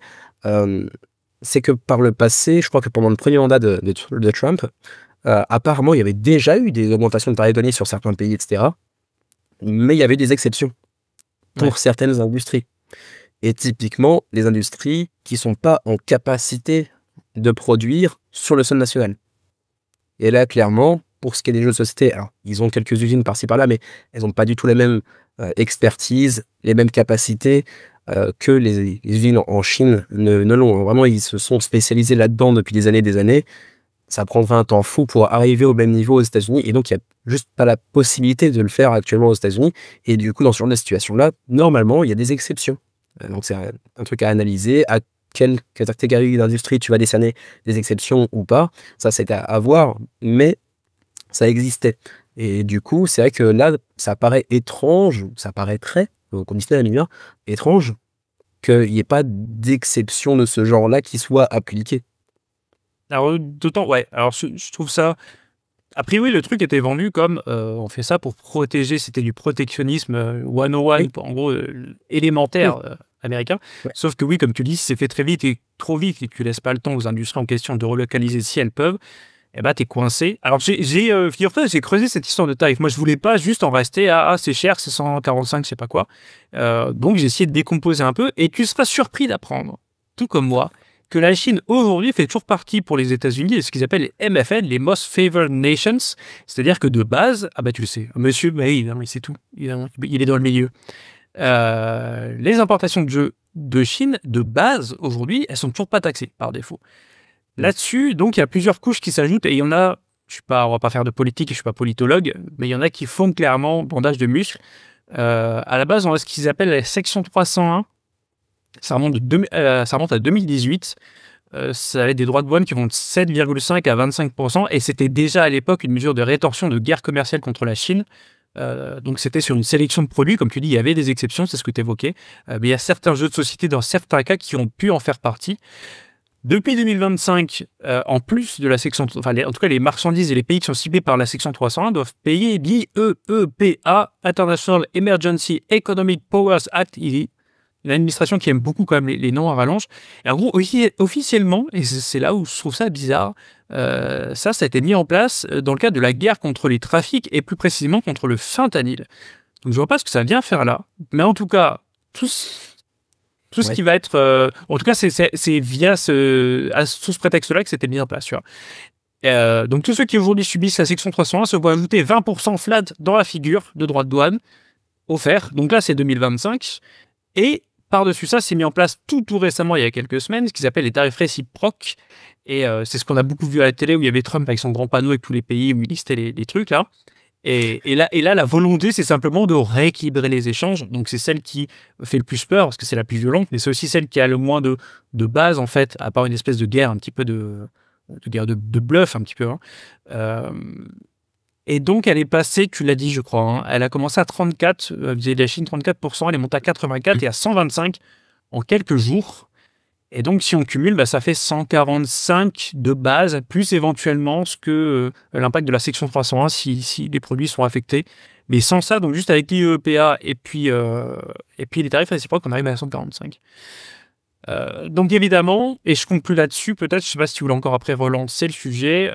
c'est que par le passé, je crois que pendant le premier mandat de Trump, apparemment, il y avait déjà eu des augmentations de tarifs douaniers sur certains pays, etc. Mais il y avait des exceptions pour certaines industries. Et typiquement, les industries qui sont pas en capacité de produire sur le sol national. Et là, clairement, pour ce qui est des jeux de société, alors, ils ont quelques usines par-ci par-là, mais elles n'ont pas du tout la même expertise, les mêmes capacités que les usines en Chine ne l'ont. Vraiment, ils se sont spécialisés là-dedans depuis des années. Ça prendra un temps fou pour arriver au même niveau aux États-Unis. Et donc, il n'y a juste pas la possibilité de le faire actuellement aux États-Unis. Et du coup, dans ce genre de situation-là, normalement, il y a des exceptions. Donc, c'est un truc à analyser. À quelle catégorie d'industrie tu vas décerner des exceptions ou pas. Ça, c'est à voir. Mais ça existait. Et du coup, c'est vrai que là, ça paraît étrange, ça paraîtrait, qu'on disait à la étrange, qu'il n'y ait pas d'exception de ce genre-là qui soit appliquée. Alors, d'autant, ouais, alors je trouve ça... A priori, le truc était vendu comme on fait ça pour protéger, c'était du protectionnisme 101, en gros, élémentaire américain. Ouais. Sauf que oui, comme tu dis, c'est fait très vite et trop vite et que tu laisses pas le temps aux industries en question de relocaliser si elles peuvent. Eh ben, t'es coincé. Alors, j'ai creusé cette histoire de tarif. Moi, je voulais pas juste en rester à c'est cher, c'est 145, je sais pas quoi. Donc, j'ai essayé de décomposer un peu et tu seras surpris d'apprendre, tout comme moi, que la Chine, aujourd'hui, fait toujours partie pour les États-Unis de ce qu'ils appellent les MFN, les Most Favored Nations. C'est-à-dire que de base, ah bah tu le sais, monsieur, bah oui, il sait tout, évidemment, il est dans le milieu. Les importations de jeux de Chine, de base, aujourd'hui, elles sont toujours pas taxées par défaut. Là-dessus, donc, il y a plusieurs couches qui s'ajoutent et il y en a, on va pas faire de politique, je suis pas politologue, mais il y en a qui font clairement bandage de muscles. À la base, on a ce qu'ils appellent la section 301. Ça remonte à 2018. Ça avait des droits de douane qui vont de 7,5 à 25%, et c'était déjà à l'époque une mesure de rétorsion de guerre commerciale contre la Chine. Donc c'était sur une sélection de produits, comme tu dis, il y avait des exceptions, c'est ce que tu évoquais, mais il y a certains jeux de société dans certains cas qui ont pu en faire partie. Depuis 2025, en plus de la section, en tout cas les marchandises et les pays qui sont ciblés par la section 301 doivent payer l'IEEPA, International Emergency Economic Powers Act, une administration qui aime beaucoup quand même les noms à rallonge. Et en gros, officiellement, et c'est là où je trouve ça bizarre, ça a été mis en place dans le cadre de la guerre contre les trafics et plus précisément contre le fentanyl. Donc je vois pas ce que ça vient faire là, mais en tout cas, tout ce qui va être... en tout cas, c'est via sous ce prétexte-là que c'était mis en place. Tu vois. Donc tous ceux qui aujourd'hui subissent la section 301 se voient ajouter 20% flat dans la figure de droits de douane offert. Donc là, c'est 2025. Et par-dessus ça, c'est mis en place tout récemment, il y a quelques semaines, ce qu'ils appellent les tarifs réciproques. Et c'est ce qu'on a beaucoup vu à la télé, où il y avait Trump avec son grand panneau avec tous les pays, où il listait les trucs, là. Et là, la volonté, c'est simplement de rééquilibrer les échanges. Donc, c'est celle qui fait le plus peur, parce que c'est la plus violente, mais c'est aussi celle qui a le moins de base, en fait, à part une espèce de guerre, un petit peu de guerre de bluff, un petit peu. Et donc, elle est passée, tu l'as dit, je crois, elle a commencé à 34, vis-à-vis de la Chine, 34%, elle est montée à 84 et à 125 en quelques jours. Et donc, si on cumule, ça fait 145 de base, plus éventuellement ce que l'impact de la section 301 si les produits sont affectés. Mais sans ça, donc juste avec l'IEEPA et puis les tarifs réciproques, on arrive à 145. Donc évidemment, et je conclue là-dessus, peut-être, je ne sais pas si tu voulais encore après relancer le sujet,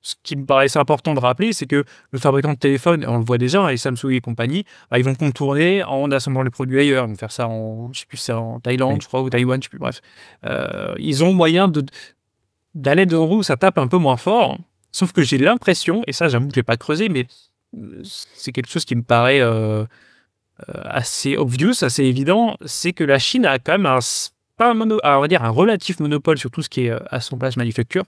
ce qui me paraissait important de rappeler, c'est que le fabricant de téléphone, on le voit déjà, et Samsung et compagnie, ils vont contourner en assemblant les produits ailleurs. Ils vont faire ça je sais plus, c'est en Thaïlande, je crois, ou Taïwan, je sais plus, bref. Ils ont moyen d'aller de où ça tape un peu moins fort. Sauf que j'ai l'impression, et ça, j'avoue que je l'ai pas creusé, mais c'est quelque chose qui me paraît assez obvious, assez évident, c'est que la Chine a quand même pas on va dire un relatif monopole sur tout ce qui est assemblage manufacture.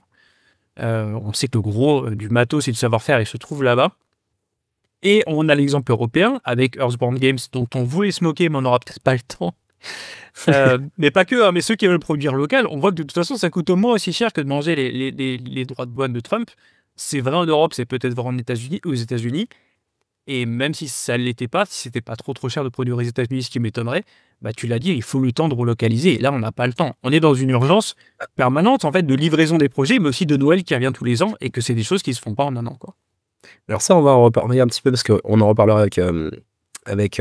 On sait que le gros du matos et du savoir-faire, il se trouve là-bas. Et on a l'exemple européen avec Earthbound Games, dont on voulait se moquer, mais on n'aura peut-être pas le temps. Mais pas que, hein, mais ceux qui veulent produire local, on voit que de toute façon, ça coûte au moins aussi cher que de manger les droits de douane de Trump. C'est vrai en Europe, c'est peut-être vrai aux États-Unis. Et même si ça ne l'était pas, si c'était pas trop cher de produire aux États-Unis, ce qui m'étonnerait, bah tu l'as dit, il faut le temps de relocaliser. Et là, on n'a pas le temps. On est dans une urgence permanente en fait de livraison des projets, mais aussi de Noël qui revient tous les ans et que c'est des choses qui se font pas en un an, quoi. Alors ça, on va en reparler un petit peu parce qu'on en reparlera avec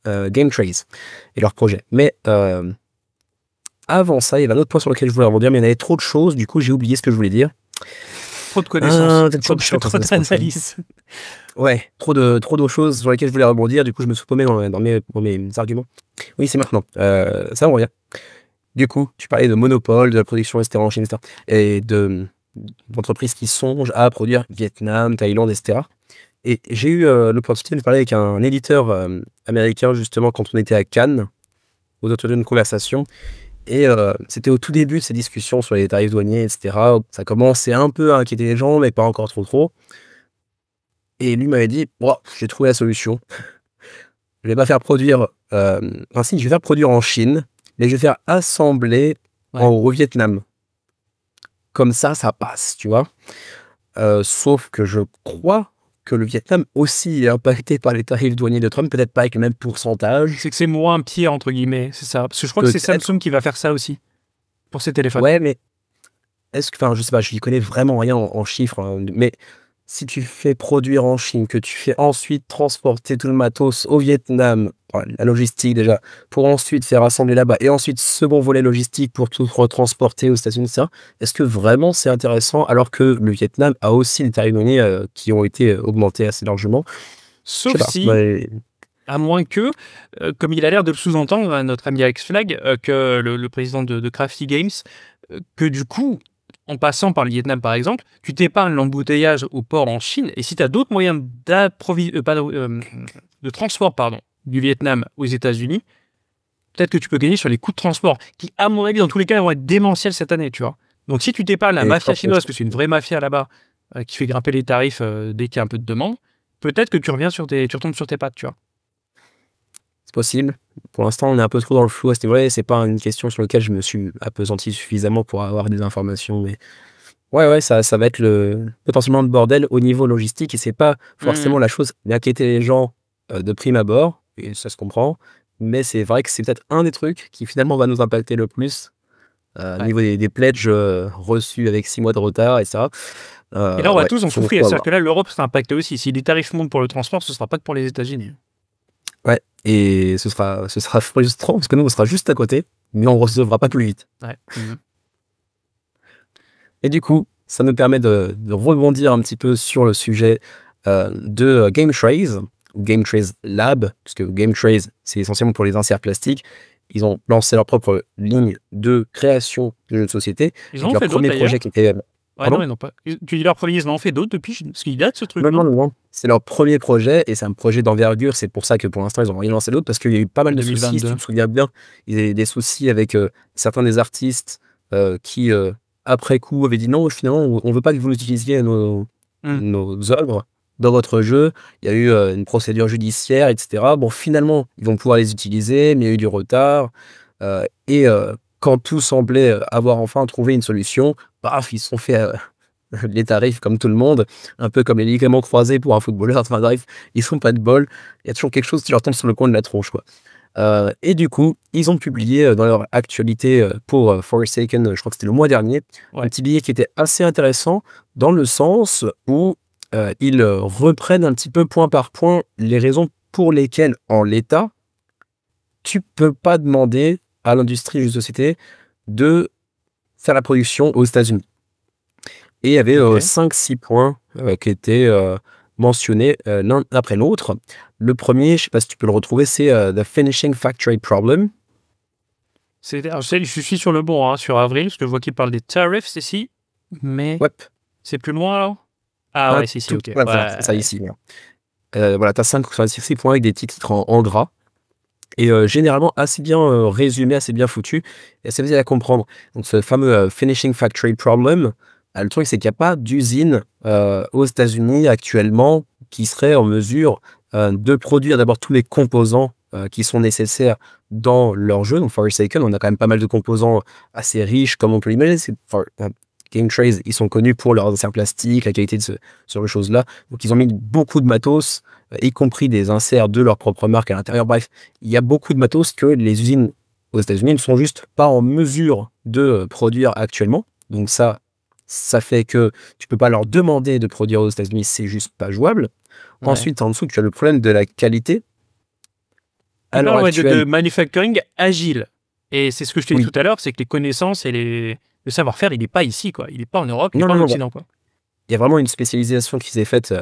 Game Trace et leur projet. Mais avant ça, il y avait un autre point sur lequel je voulais rebondir, mais il y en avait trop de choses, du coup j'ai oublié ce que je voulais dire. Trop de connaissances, trop d'analyse. Ouais, trop de choses sur lesquelles je voulais rebondir, du coup je me suis paumé dans mes arguments. Oui, c'est maintenant. Ça, on revient. Du coup, tu parlais de monopole, de la production, etc. en Chine, etc. Et d'entreprises qui songent à produire Vietnam, Thaïlande, etc. Et j'ai eu l'opportunité de parler avec un éditeur américain, justement, quand on était à Cannes, autour d'une conversation. Et c'était au tout début de ces discussions sur les tarifs douaniers, etc. Ça commençait un peu à inquiéter les gens, mais pas encore trop. Et lui m'avait dit, j'ai trouvé la solution. Je vais pas faire produire... si, je vais faire produire en Chine, mais je vais faire assembler au Vietnam. Comme ça passe, tu vois. Sauf que je crois que le Vietnam aussi est impacté par les tarifs douaniers de Trump, peut-être pas avec le même pourcentage. C'est que c'est moins pire, entre guillemets, c'est ça. Parce que je crois que c'est Samsung qui va faire ça aussi, pour ses téléphones. Ouais, mais je sais pas, je n'y connais vraiment rien en chiffres, hein, mais si tu fais produire en Chine, que tu fais ensuite transporter tout le matos au Vietnam, la logistique déjà, pour ensuite faire assembler là-bas, et ensuite second volet logistique pour tout retransporter aux États-Unis, etc. Est-ce que vraiment c'est intéressant alors que le Vietnam a aussi des tarifs douaniers qui ont été augmentés assez largement? Sauf si, à moins que, comme il a l'air de le sous-entendre, notre ami Alex Flag, que le président de Crafty Games, que du coup, en passant par le Vietnam par exemple, tu t'épargnes l'embouteillage au port en Chine, et si tu as d'autres moyens de transport du Vietnam aux États-Unis, peut-être que tu peux gagner sur les coûts de transport, qui à mon avis dans tous les cas vont être démentiels cette année, tu vois. Donc si tu t'épargnes la mafia chinoise, parce que c'est une vraie mafia là-bas, qui fait grimper les tarifs dès qu'il y a un peu de demande, peut-être que tu retombes sur tes pattes, tu vois. C'est possible. Pour l'instant, on est un peu trop dans le flou à ce niveau-là. C'est pas une question sur laquelle je me suis appesanti suffisamment pour avoir des informations. Mais ouais, ça va être potentiellement le bordel au niveau logistique. Et c'est pas forcément la chose d'inquiéter les gens de prime abord. Et ça se comprend. Mais c'est vrai que c'est peut-être un des trucs qui finalement va nous impacter le plus au niveau des pledges reçus avec 6 mois de retard, etc. Et là, on va tous en souffrir. C'est-à-dire que là, l'Europe sera impactée aussi. Si les tarifs montent pour le transport, ce sera pas que pour les États-Unis. Ouais, et ce sera frustrant parce que nous, on sera juste à côté, mais on ne recevra pas plus vite. Ouais. Et du coup, ça nous permet de rebondir un petit peu sur le sujet de Game Trace, ou Game Trace Lab, puisque Game Trace, c'est essentiellement pour les inserts plastiques. Ils ont lancé leur propre ligne de création de jeux de société. Ils ont fait premier projet qui était... Ouais, non, ils n'ont pas. Tu dis leur premier, ils en ont fait d'autres depuis, parce qu'il date ce truc. Non. C'est leur premier projet et c'est un projet d'envergure. C'est pour ça que pour l'instant, ils ont rien lancé d'autres parce qu'il y a eu pas mal de soucis. Si tu te souviens bien, il y avait des soucis avec certains des artistes qui, après coup, avaient dit non, finalement, on veut pas que vous utilisiez nos œuvres dans votre jeu. Il y a eu une procédure judiciaire, etc. Bon, finalement, ils vont pouvoir les utiliser, mais il y a eu du retard. Quand tout semblait avoir enfin trouvé une solution, paf, ils se sont fait les tarifs comme tout le monde, un peu comme les ligaments croisés pour un footballeur. Enfin bref, ils sont pas de bol. Il y a toujours quelque chose qui leur tombe sur le coin de la tronche, quoi. Et du coup, ils ont publié dans leur actualité pour Forsaken, je crois que c'était le mois dernier, un petit billet qui était assez intéressant dans le sens où ils reprennent un petit peu point par point les raisons pour lesquelles, en l'état, tu peux pas demander à l'industrie de société de faire la production aux États-Unis. Et il y avait 5-6 points qui étaient mentionnés l'un après l'autre. Le premier, je ne sais pas si tu peux le retrouver, c'est The Finishing Factory Problem. Je suis sur le bon, sur avril, parce que je vois qu'il parle des tariffs ici, mais c'est plus loin alors. Ah ouais, si, ok. Ouais, voilà, c'est ça ici. Voilà, tu as 5 ou 6 points avec des titres en gras. Et généralement assez bien résumé, assez bien foutu, et assez facile à comprendre. Donc ce fameux Finishing Factory Problem, le truc c'est qu'il n'y a pas d'usine aux États-Unis actuellement qui serait en mesure de produire d'abord tous les composants qui sont nécessaires dans leur jeu. Donc Forsaken, on a quand même pas mal de composants assez riches, comme on peut l'imaginer. Game Trace, ils sont connus pour leurs inserts plastiques, la qualité de ce genre de choses-là. Donc ils ont mis beaucoup de matos, y compris des inserts de leur propre marque à l'intérieur. Bref, il y a beaucoup de matos que les usines aux États-Unis ne sont juste pas en mesure de produire actuellement. Donc ça fait que tu peux pas leur demander de produire aux États-Unis, c'est juste pas jouable. Ouais. Ensuite, en dessous, tu as le problème de la qualité. À l'heure actuelle, de manufacturing agile. Et c'est ce que je te dis tout à l'heure, c'est que les connaissances et le savoir-faire, il n'est pas ici, quoi. Il n'est pas en Europe, il n'est pas en Occident, quoi. Il y a vraiment une spécialisation qui s'est faite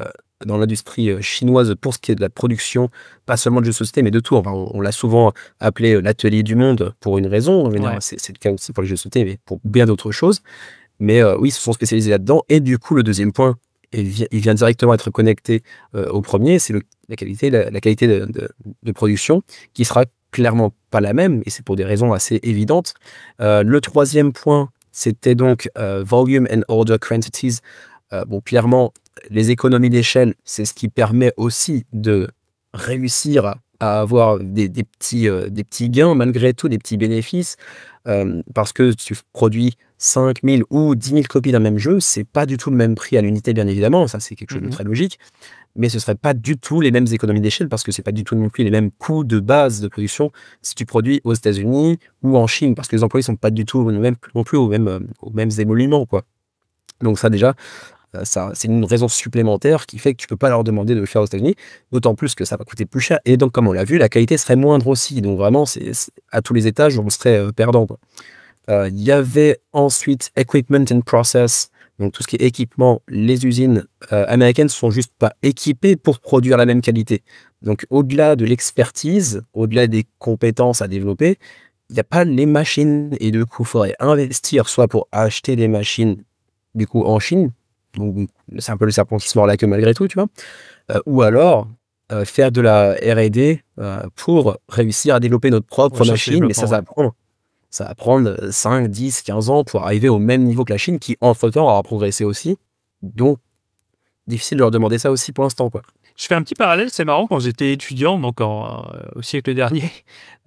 dans l'industrie chinoise pour ce qui est de la production, pas seulement de jeux de société, mais de tout. Enfin, on l'a souvent appelé l'atelier du monde pour une raison. En général, c'est le cas aussi pour les jeux de société, mais pour bien d'autres choses. Mais oui, ils se sont spécialisés là-dedans. Et du coup, le deuxième point, il vient directement être connecté au premier, c'est la qualité de production, qui sera clairement pas la même, et c'est pour des raisons assez évidentes. Le troisième point, c'était donc Volume and Order Quantities. Bon, clairement, les économies d'échelle, c'est ce qui permet aussi de réussir à avoir des petits gains, malgré tout, des petits bénéfices, parce que tu produis 5000 ou 10 000 copies d'un même jeu, c'est pas du tout le même prix à l'unité, bien évidemment, ça c'est quelque chose de très logique, mais ce serait pas du tout les mêmes économies d'échelle, parce que c'est pas du tout non plus les mêmes coûts de base de production si tu produis aux États-Unis ou en Chine, parce que les employés sont pas du tout non plus aux mêmes émoluments, quoi. Donc ça déjà, c'est une raison supplémentaire qui fait que tu peux pas leur demander de le faire aux États-Unis, d'autant plus que ça va coûter plus cher. Et donc, comme on l'a vu, la qualité serait moindre aussi. Donc vraiment, à tous les étages, on serait perdant, quoi. Il y avait ensuite Equipment and Process, donc tout ce qui est équipement. Les usines américaines sont juste pas équipées pour produire la même qualité. Donc au-delà de l'expertise, au-delà des compétences à développer, il n'y a pas les machines, et du coup, il faudrait investir soit pour acheter des machines du coup en Chine, donc c'est un peu le serpent qui se mord la queue malgré tout, tu vois, ou alors faire de la R&D pour réussir à développer notre propre machine, mais ça va prendre 5, 10, 15 ans pour arriver au même niveau que la Chine, qui entre-temps aura progressé aussi, donc difficile de leur demander ça aussi pour l'instant, quoi. Je fais un petit parallèle, c'est marrant, quand j'étais étudiant, donc au siècle dernier,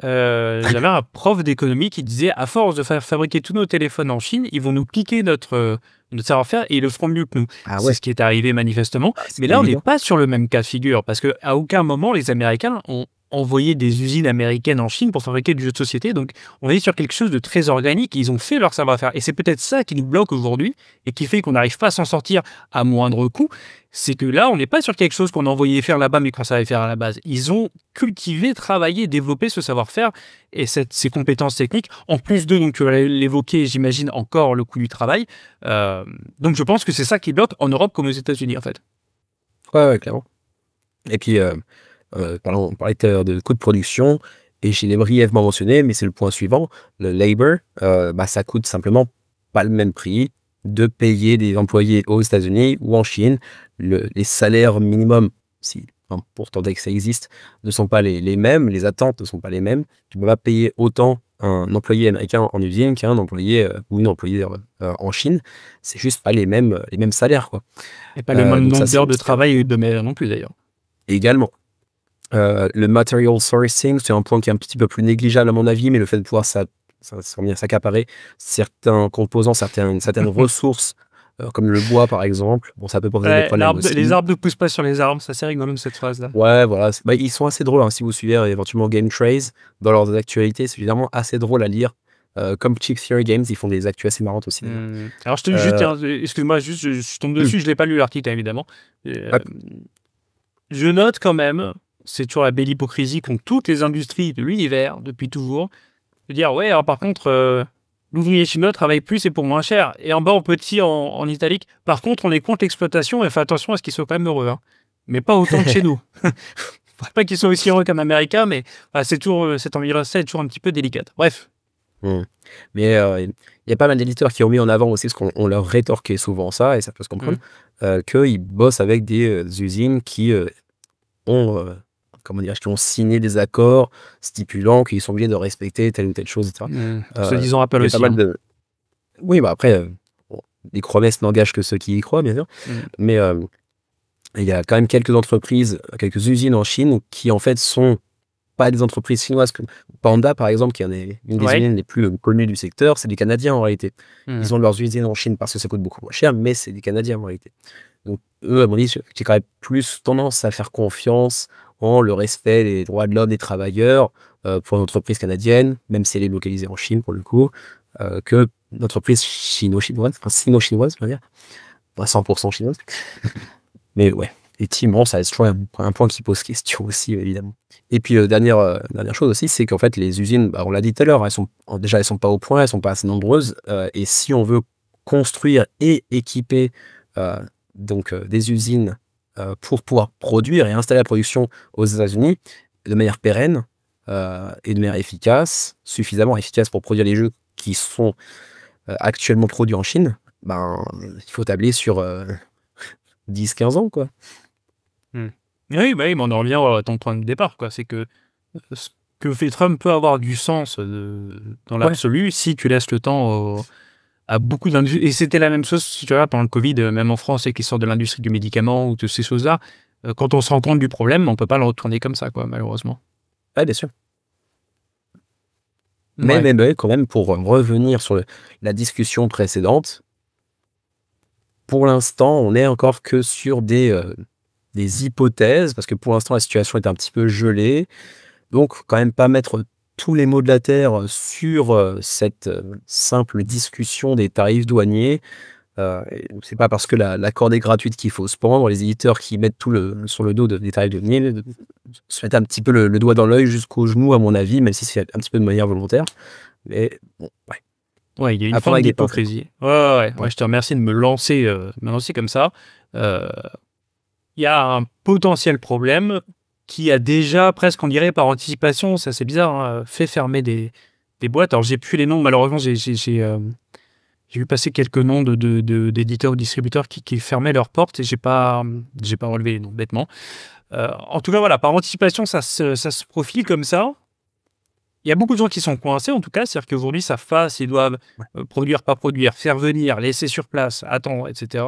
j'avais un prof d'économie qui disait, à force de faire fabriquer tous nos téléphones en Chine, ils vont nous piquer notre savoir-faire et ils le feront mieux que nous. C'est ce qui est arrivé manifestement. Mais là, on n'est pas sur le même cas de figure, parce qu'à aucun moment, les Américains ont envoyé des usines américaines en Chine pour fabriquer du jeu de société. Donc, on est sur quelque chose de très organique. Ils ont fait leur savoir-faire. Et c'est peut-être ça qui nous bloque aujourd'hui et qui fait qu'on n'arrive pas à s'en sortir à moindre coût. C'est que là, on n'est pas sur quelque chose qu'on a envoyé faire là-bas, mais qu'on savait faire à la base. Ils ont cultivé, travaillé, développé ce savoir-faire et ces compétences techniques. En plus de, donc tu vas l'évoquer, j'imagine, encore le coût du travail. Donc, je pense que c'est ça qui bloque en Europe comme aux États-Unis, en fait. Ouais, clairement. Et puis, on parlait de coût de production, et je l'ai brièvement mentionné, mais c'est le point suivant, le labor, ça coûte simplement pas le même prix de payer des employés aux États-Unis ou en Chine. Les salaires minimums, pour tenter que ça existe, ne sont pas les mêmes, les attentes ne sont pas les mêmes. Tu ne peux pas payer autant un employé américain en usine qu'un employé ou une employée en Chine. C'est juste pas les mêmes salaires, quoi. Et pas le même nombre d'heures de travail de mer non plus, d'ailleurs. Également. Le material sourcing, c'est un point qui est un petit peu plus négligeable à mon avis, mais le fait de pouvoir s'accaparer certains composants, certaines ressources, comme le bois par exemple, bon, ça peut poser des problèmes aussi. Les arbres ne poussent pas sur les arbres, ça c'est rigolo cette phrase-là. Ouais, voilà, ils sont assez drôles, hein, si vous suivez éventuellement Game Trace dans leurs actualités, c'est évidemment assez drôle à lire. Comme Chick Theory Games, ils font des actus assez marrantes aussi. Alors je te dis excuse-moi, juste je tombe dessus, je l'ai pas lu l'article évidemment. Je note quand même, c'est toujours la belle hypocrisie qu'ont toutes les industries de l'univers depuis toujours, de dire ouais, alors par contre l'ouvrier chinois travaille plus et pour moins cher. Et en bas en petit en italique, par contre on est contre l'exploitation et fait attention à ce qu'ils soient quand même heureux, hein. Mais pas autant que chez nous. Pas qu'ils soient aussi heureux qu'un américain, mais c'est toujours cette environnement est toujours un petit peu délicate. Bref. Mmh. Mais il y a pas mal d'éditeurs qui ont mis en avant aussi, parce qu'on leur rétorquait souvent ça, et ça peut se comprendre, Mmh. qu'ils bossent avec des usines qui ont, comment dire, qui ont signé des accords stipulant qu'ils sont obligés de respecter telle ou telle chose, etc. Se disant Apple Il y a pas aussi, mal hein. de. Oui, bah après, bon, les promesses n'engagent que ceux qui y croient, bien sûr. Mmh. Mais il y a quand même quelques entreprises, quelques usines en Chine qui, en fait, sont pas des entreprises chinoises comme Panda, par exemple, qui est une des Ouais. usines les plus connues du secteur. C'est des Canadiens, en réalité. Mmh. Ils ont leurs usines en Chine parce que ça coûte beaucoup moins cher, mais c'est des Canadiens, en réalité. Donc, eux, à mon avis, j'ai quand même plus tendance à faire confiance en le respect des droits de l'homme des travailleurs pour une entreprise canadienne, même si elle est localisée en Chine, pour le coup, que une entreprise chinoise, enfin sino-chinoise, on va dire, pas 100% chinoise. Mais ouais, effectivement, ça reste toujours un point qui pose question aussi, évidemment. Et puis, dernière chose aussi, c'est qu'en fait, les usines, bah, on l'a dit tout à l'heure, elles sont pas au point, elles sont pas assez nombreuses. Et si on veut construire et équiper euh, des usines pour pouvoir produire et installer la production aux États-Unis de manière pérenne et de manière efficace, suffisamment efficace pour produire les jeux qui sont actuellement produits en Chine, ben, il faut tabler sur 10-15 ans, quoi. Mmh. Oui, bah, oui, mais on en revient à ton point de départ, quoi. C'est que ce que fait Trump peut avoir du sens, dans Ouais. l'absolu si tu laisses le temps à beaucoup d'industries. Et c'était la même chose, si tu regardes pendant le Covid, même en France, avec l'essor de l'industrie du médicament ou de ces choses-là. Quand on se rend compte du problème, on peut pas le retourner comme ça, quoi, malheureusement. Ouais, bien sûr. Ouais. Mais quand même, pour revenir sur la discussion précédente, pour l'instant, on n'est encore que sur des hypothèses, parce que pour l'instant, la situation est un petit peu gelée. Donc, quand même pas mettre tous les maux de la terre sur cette simple discussion des tarifs douaniers. Et donc c'est pas parce que la corde est gratuite qu'il faut se pendre. Les éditeurs qui mettent sur le dos des tarifs douaniers se mettent un petit peu le doigt dans l'œil jusqu'au genou, à mon avis, même si c'est un petit peu de manière volontaire. Mais bon, ouais. Ouais, il y a une À prendre forme avec des pincettes. d'hypocrisie. Ouais, Ouais. je te remercie de me lancer comme ça. Heu, il y a un potentiel problème qui a déjà, presque on dirait par anticipation, c'est assez bizarre, hein, fait fermer des boîtes. Alors j'ai plus les noms, malheureusement, j'ai vu passer quelques noms d'éditeurs ou distributeurs qui fermaient leurs portes et j'ai pas relevé les noms, bêtement. En tout cas, voilà, par anticipation, ça se profile comme ça. Il y a beaucoup de gens qui sont coincés, en tout cas, c'est-à-dire qu'aujourd'hui, ça fasse, ils doivent Ouais. produire, pas produire, faire venir, laisser sur place, attendre, etc.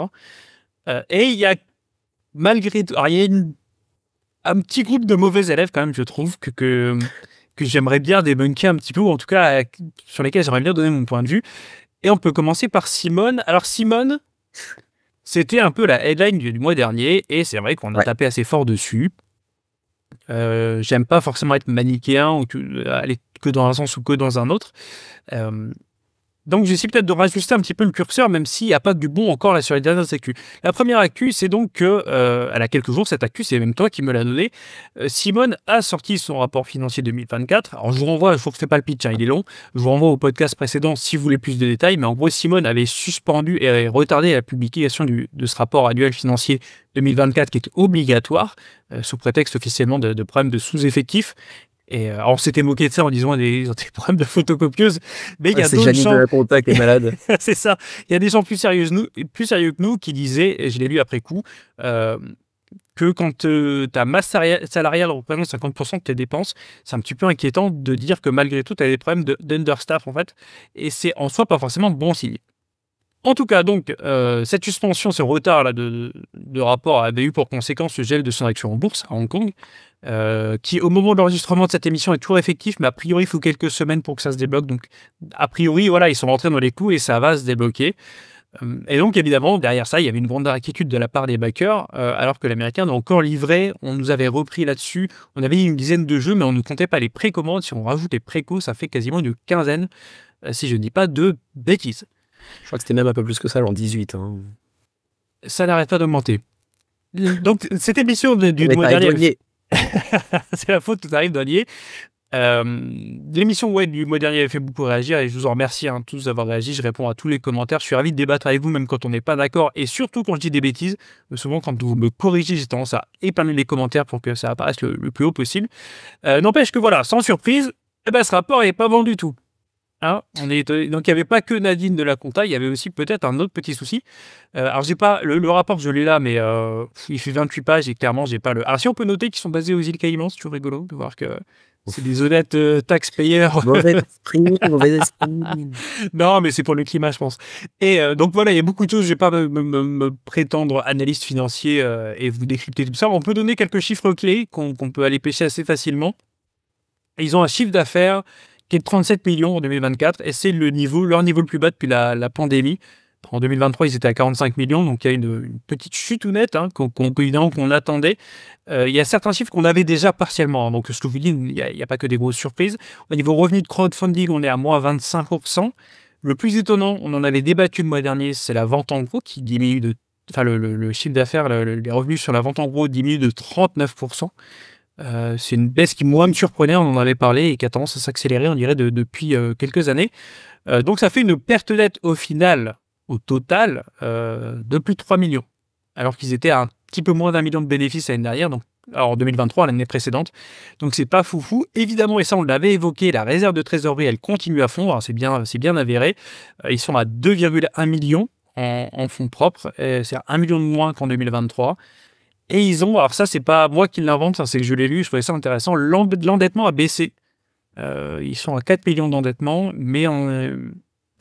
Et il y a malgré tout, alors il y a un petit groupe de mauvais élèves quand même, je trouve, que j'aimerais bien débunker un petit peu, ou en tout cas sur lesquels j'aimerais bien donner mon point de vue. Et on peut commencer par Simone. Alors Simone, c'était un peu la headline du mois dernier, et c'est vrai qu'on a Ouais. tapé assez fort dessus. J'aime pas forcément être manichéen ou aller que dans un sens ou que dans un autre. Euh, Donc, j'essaie peut-être de rajuster un petit peu le curseur, même s'il n'y a pas du bon encore là sur les dernières actus. La première actu, c'est donc que, elle a quelques jours, cette actu, c'est même toi qui me l'as donné. Simone a sorti son rapport financier 2024. Alors, je vous renvoie, je vous refais pas le pitch, hein, il est long. Je vous renvoie au podcast précédent si vous voulez plus de détails. Mais en gros, Simone avait suspendu et retardé la publication de ce rapport annuel financier 2024 qui est obligatoire, sous prétexte officiellement de problèmes de sous-effectifs. Et on s'était moqué de ça en disant des problèmes de photocopieuse, mais il y Ouais, a c'est d'autres Janine de gens. la Contact est malade. C'est ça. Il y a des gens plus sérieux que nous qui disaient, et je l'ai lu après coup, euh, que quand ta masse salariale représente 50% de tes dépenses, c'est un petit peu inquiétant de dire que malgré tout, tu as des problèmes d'understaff en fait. Et c'est en soi pas forcément bon signe. En tout cas, donc, cette suspension, ce retard là de rapport avait eu pour conséquence le gel de son action en bourse à Hong Kong, qui, au moment de l'enregistrement de cette émission, est toujours effectif, mais a priori, il faut quelques semaines pour que ça se débloque. Donc, a priori, voilà, ils sont rentrés dans les clous et ça va se débloquer. Et donc, évidemment, derrière ça, il y avait une grande inquiétude de la part des backers, alors que l'américain n'a encore livré. On nous avait repris là-dessus. On avait une dizaine de jeux, mais on ne comptait pas les précommandes. Si on rajoute les précos, ça fait quasiment une quinzaine, si je ne dis pas de bêtises. Je crois que c'était même un peu plus que ça, genre 18. Hein. Ça n'arrête pas d'augmenter. Donc, cette émission du On est mois tarif dernier, douanier. c'est la faute, tout arrive douanier. L'émission du mois dernier avait fait beaucoup réagir et je vous en remercie tous d'avoir réagi. Je réponds à tous les commentaires. Je suis ravi de débattre avec vous, même quand on n'est pas d'accord. Et surtout quand je dis des bêtises. Souvent, quand vous me corrigez, j'ai tendance à épingler les commentaires pour que ça apparaisse le plus haut possible. N'empêche que voilà, sans surprise, ce rapport n'est pas bon du tout. Hein, donc, il n'y avait pas que Nadine de la compta, il y avait aussi peut-être un autre petit souci. Alors, j'ai pas le rapport, je l'ai là, mais il fait 28 pages et clairement, j'ai pas le. Alors, si on peut noter qu'ils sont basés aux îles Caïmans, c'est toujours rigolo de voir que c'est des honnêtes taxpayers. Mauvais esprit, mauvais esprit. Non, mais c'est pour le climat, je pense. Et donc voilà, il y a beaucoup de choses. Je vais pas me prétendre analyste financier et vous décrypter tout ça. On peut donner quelques chiffres clés qu'on peut aller pêcher assez facilement. Ils ont un chiffre d'affaires qui est de 37 millions en 2024 et c'est leur niveau le plus bas depuis la pandémie. En 2023, ils étaient à 45 millions, donc il y a une petite chute nette évidemment qu'on attendait. Il y a certains chiffres qu'on avait déjà partiellement, hein, donc ce que je vous dis, il n'y a pas que des grosses surprises. Au niveau revenu de crowdfunding, on est à moins 25%. Le plus étonnant, on en avait débattu le mois dernier, c'est la vente en gros qui diminue enfin le chiffre d'affaires, les revenus sur la vente en gros diminuent de 39%. C'est une baisse qui, moi, me surprenait, on en avait parlé, et qui a tendance à s'accélérer, on dirait, depuis quelques années. Donc, ça fait une perte nette au total, de plus de 3 millions, alors qu'ils étaient à un petit peu moins d'1 million de bénéfices l'année dernière, donc en 2023, l'année précédente. Donc, c'est pas foufou. Évidemment, et ça, on l'avait évoqué, la réserve de trésorerie, elle continue à fondre, c'est bien avéré. Ils sont à 2,1 millions en fonds propres, c'est à 1 million de moins qu'en 2023. Et ils ont, alors ça, c'est pas moi qui l'invente, c'est que je l'ai lu, je trouvais ça intéressant. L'endettement a baissé. Ils sont à 4 millions d'endettement, mais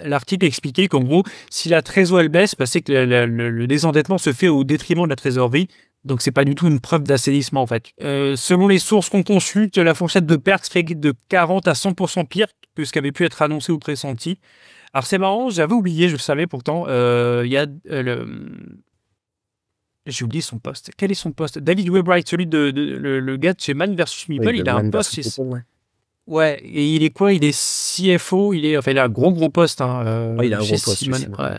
l'article expliquait qu'en gros, si la trésorerie elle baisse, c'est que le désendettement se fait au détriment de la trésorerie. Donc, c'est pas du tout une preuve d'assainissement, en fait. Selon les sources qu'on consulte, la fourchette de perte fait de 40 à 100% pire que ce qui avait pu être annoncé ou pressenti. Alors, c'est marrant, j'avais oublié, je le savais pourtant. Il y a j'ai oublié son poste. Quel est son poste? David Webbright, celui le gars de chez Man vs Meeple, Oui, il a un Man poste versus chez... People, ouais. Ouais, et il est quoi? Il est CFO, il a un gros poste Ouais, il a un chez gros poste chez Simon. Simon. Ouais.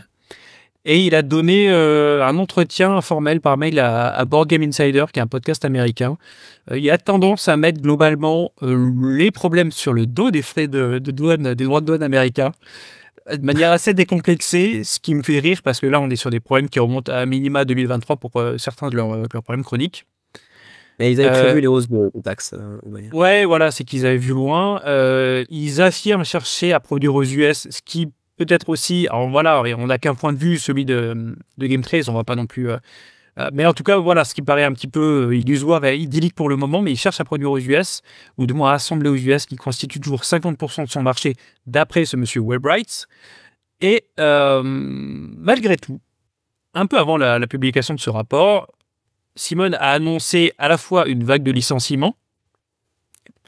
Et il a donné un entretien informel par mail à Board Game Insider, qui est un podcast américain. Il a tendance à mettre globalement les problèmes sur le dos des frais de douane, des droits de douane américains, de manière assez décomplexée, ce qui me fait rire parce que là, on est sur des problèmes qui remontent à minima 2023 pour certains de leurs problèmes chroniques. Mais ils avaient prévu les hausses de taxes. Ouais, voilà, c'est qu'ils avaient vu loin. Ils affirment chercher à produire aux US, ce qui peut-être aussi... Alors voilà, on n'a qu'un point de vue, celui de GameTrace, on va pas non plus... mais en tout cas, voilà, ce qui paraît un petit peu illusoire et idyllique pour le moment, mais ils cherchent à produire aux US, ou du moins à assembler aux US, qui constitue toujours 50% de son marché, d'après ce monsieur Webbright. Et malgré tout, un peu avant la publication de ce rapport, Simon a annoncé à la fois une vague de licenciements,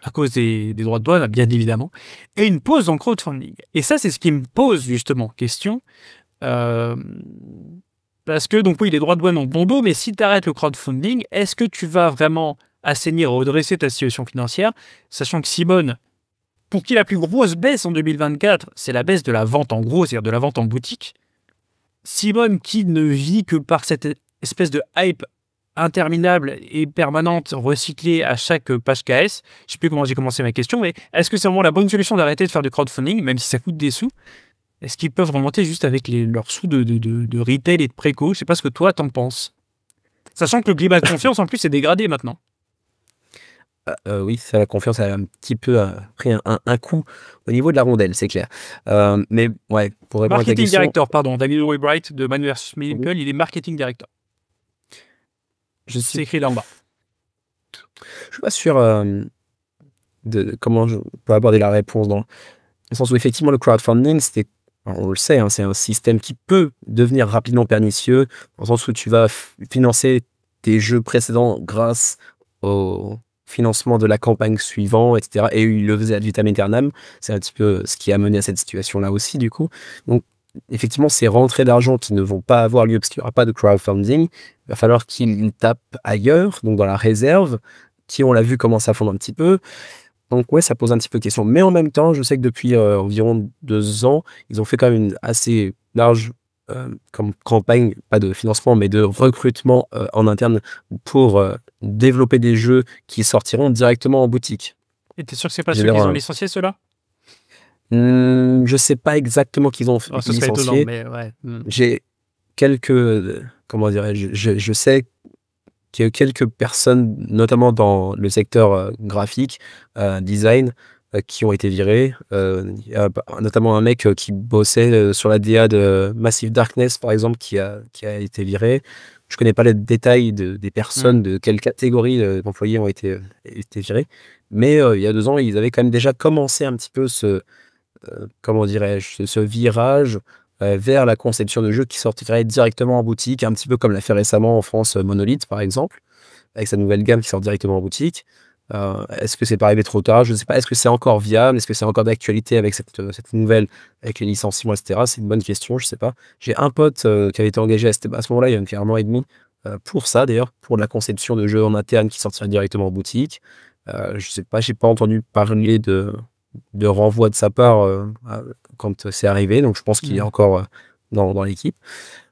à cause des droits de douane, bien évidemment, et une pause dans le crowdfunding. Et ça, c'est ce qui me pose justement question. Parce que, donc oui, les droits de douane ont bon dos, mais si tu arrêtes le crowdfunding, est-ce que tu vas vraiment assainir, redresser ta situation financière, sachant que Simon, pour qui la plus grosse baisse en 2024, c'est la baisse de la vente en gros, c'est-à-dire de la vente en boutique. Simon, qui ne vit que par cette espèce de hype interminable et permanente, recyclée à chaque page KS. Je ne sais plus comment j'ai commencé ma question, mais est-ce que c'est vraiment la bonne solution d'arrêter de faire du crowdfunding, même si ça coûte des sous? Est-ce qu'ils peuvent remonter juste avec leurs sous de retail et de préco? Je ne sais pas ce que toi, t'en penses. Sachant que le climat de confiance, en plus, est dégradé maintenant. Oui, ça, la confiance a un petit peu pris un coup au niveau de la rondelle, c'est clair. Mais ouais, pour répondre à ta Marketing question... director, pardon. David Webbright de Man vs Meeple, il est marketing director. C'est écrit là en bas. Je suis pas sûr de comment je peux aborder la réponse dans le sens où effectivement le crowdfunding, on le sait, hein, c'est un système qui peut devenir rapidement pernicieux, dans le sens où tu vas financer tes jeux précédents grâce au financement de la campagne suivante, etc. Et il le faisait ad vitam aeternam. C'est un petit peu ce qui a mené à cette situation-là aussi, du coup. Donc, effectivement, ces rentrées d'argent qui ne vont pas avoir lieu parce qu'il n'y aura pas de crowdfunding, il va falloir qu'ils tapent ailleurs, donc dans la réserve, qui, on l'a vu, commence à fondre un petit peu. Donc ouais, ça pose un petit peu de question. Mais en même temps, je sais que depuis environ 2 ans, ils ont fait quand même une assez large comme campagne, pas de financement, mais de recrutement en interne pour développer des jeux qui sortiront directement en boutique. Et t'es sûr que c'est pas ceux qu'ils ont licenciés, ceux-là? Je sais pas exactement qu'ils ont ce serait licencié. étonnant, mais ouais. J'ai quelques, comment dirais-je, je sais qu'il y a quelques personnes, notamment dans le secteur graphique, design, qui ont été virés. Il y a notamment un mec qui bossait sur la DA de Massive Darkness, par exemple, qui a été viré. Je connais pas les détails des personnes, de quelle catégorie d'employés ont été virés. Mais il y a 2 ans, ils avaient quand même déjà commencé un petit peu comment dirais-je, ce virage vers la conception de jeux qui sortiraient directement en boutique, un petit peu comme l'a fait récemment en France Monolith, par exemple, avec sa nouvelle gamme qui sort directement en boutique. Est-ce que c'est pas arrivé trop tard? Je ne sais pas. Est-ce que c'est encore viable? Est-ce que c'est encore d'actualité avec cette nouvelle, avec les licenciements, etc. C'est une bonne question, je sais pas. J'ai un pote qui avait été engagé à ce moment-là, il y a 1 an et demi, pour ça d'ailleurs, pour la conception de jeux en interne qui sortiraient directement en boutique. Je sais pas, j'ai pas entendu parler de renvoi de sa part quand c'est arrivé, donc je pense qu'il est encore dans l'équipe.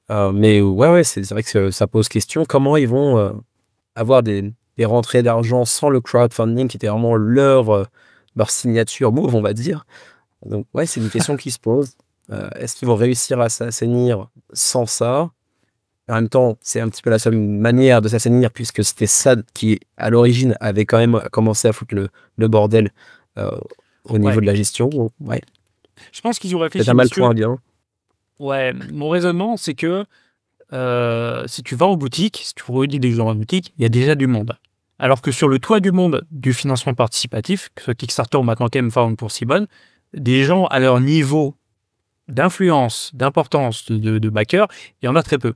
Mais ouais, c'est vrai que ça pose question. Comment ils vont avoir des rentrées d'argent sans le crowdfunding qui était vraiment leur signature move, on va dire. Donc ouais, c'est une question qui se pose. Est-ce qu'ils vont réussir à s'assainir sans ça? En même temps, c'est un petit peu la seule manière de s'assainir puisque c'était ça qui, à l'origine, avait quand même commencé à foutre le bordel au niveau de la gestion. Donc, ouais, Je pense qu'ils ont c'est réfléchi, un mal parce pour un que, bien. ouais, mon raisonnement, c'est que si tu vas en boutique, si tu redis des gens en boutique, il y a déjà du monde. Alors que sur le toit du monde du financement participatif, que ce soit Kickstarter ou maintenant Gamefound pour Simon, des gens à leur niveau d'influence, d'importance, de backer, il y en a très peu.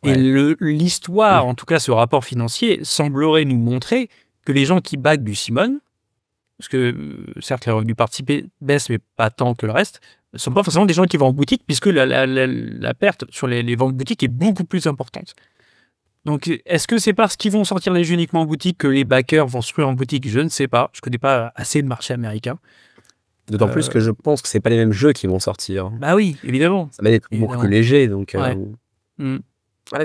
Et Ouais. l'histoire, en tout cas ce rapport financier, semblerait nous montrer que les gens qui backent du Simon, parce que certes les revenus participés baissent, mais pas tant que le reste, ne sont pas forcément des gens qui vont en boutique, puisque la perte sur les ventes boutiques est beaucoup plus importante. Donc, est-ce que c'est parce qu'ils vont sortir les jeux uniquement en boutique que les backers vont se ruer en boutique? Je ne sais pas. Je ne connais pas assez le marché américain. D'autant plus que je pense que c'est pas les mêmes jeux qui vont sortir. Bah oui, évidemment. Ça va être beaucoup plus léger, donc Ouais. ouais,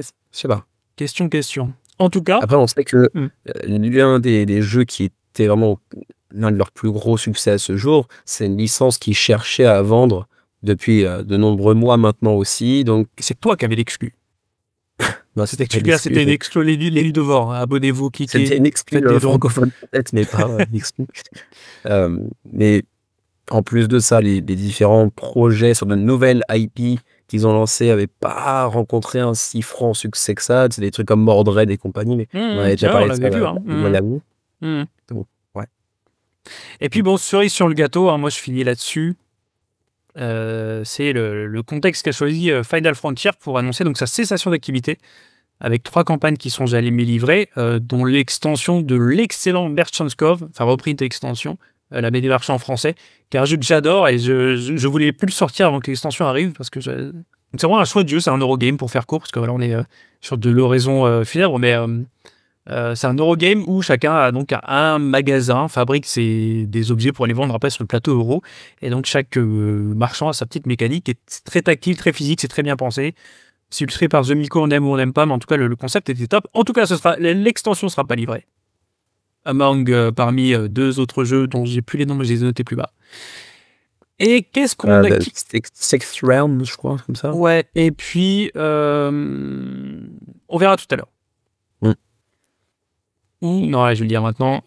je sais pas. Question. En tout cas, Après, on sait que Mm. l'un des jeux qui était vraiment l'un de leurs plus gros succès à ce jour, c'est une licence qu'ils cherchaient à vendre depuis de nombreux mois maintenant aussi. Donc, c'est toi qui avais l'exclu. non, C'était une exclu, les ludovores. Hein. Abonnez-vous, cliquez. c'était une exclu faites des dons. francophone peut-être, mais pas une exclu. Mais en plus de ça, les différents projets sur de nouvelles IP qu'ils ont lancés n'avaient pas rencontré un si franc succès que ça. C'est des trucs comme Mordred et compagnie, mais on avait déjà parlé de ça l'avait vu. Hein. de manière où. Mm. Ouais. Et puis bon, cerise sur le gâteau, hein, moi je finis là-dessus. C'est le contexte qu'a choisi Final Frontier pour annoncer donc sa cessation d'activité, avec 3 campagnes qui sont jamais livrées, dont l'extension de l'excellent Merchant's Cove, enfin reprise d'extension, la BD marché en français, qui est un jeu que j'adore et je voulais plus le sortir avant que l'extension arrive, parce que c'est vraiment un choix de jeu, c'est un Eurogame pour faire court, parce que voilà, on est sur de l'oraison funèbre, mais c'est un Eurogame où chacun a donc un magasin, fabrique des objets pour les vendre après sur le plateau euro, et donc chaque marchand a sa petite mécanique, et c'est très tactile, très physique, c'est très bien pensé. C'est illustré par The Miko, on aime ou on n'aime pas, mais en tout cas le concept était top. En tout cas, l'extension ne sera pas livrée. Parmi 2 autres jeux dont j'ai plus les noms, mais je les ai notés plus bas. Et qu'est-ce qu'on a... Sixth Round, je crois, comme ça. Ouais, et puis on verra tout à l'heure. Non, je vais le dire maintenant.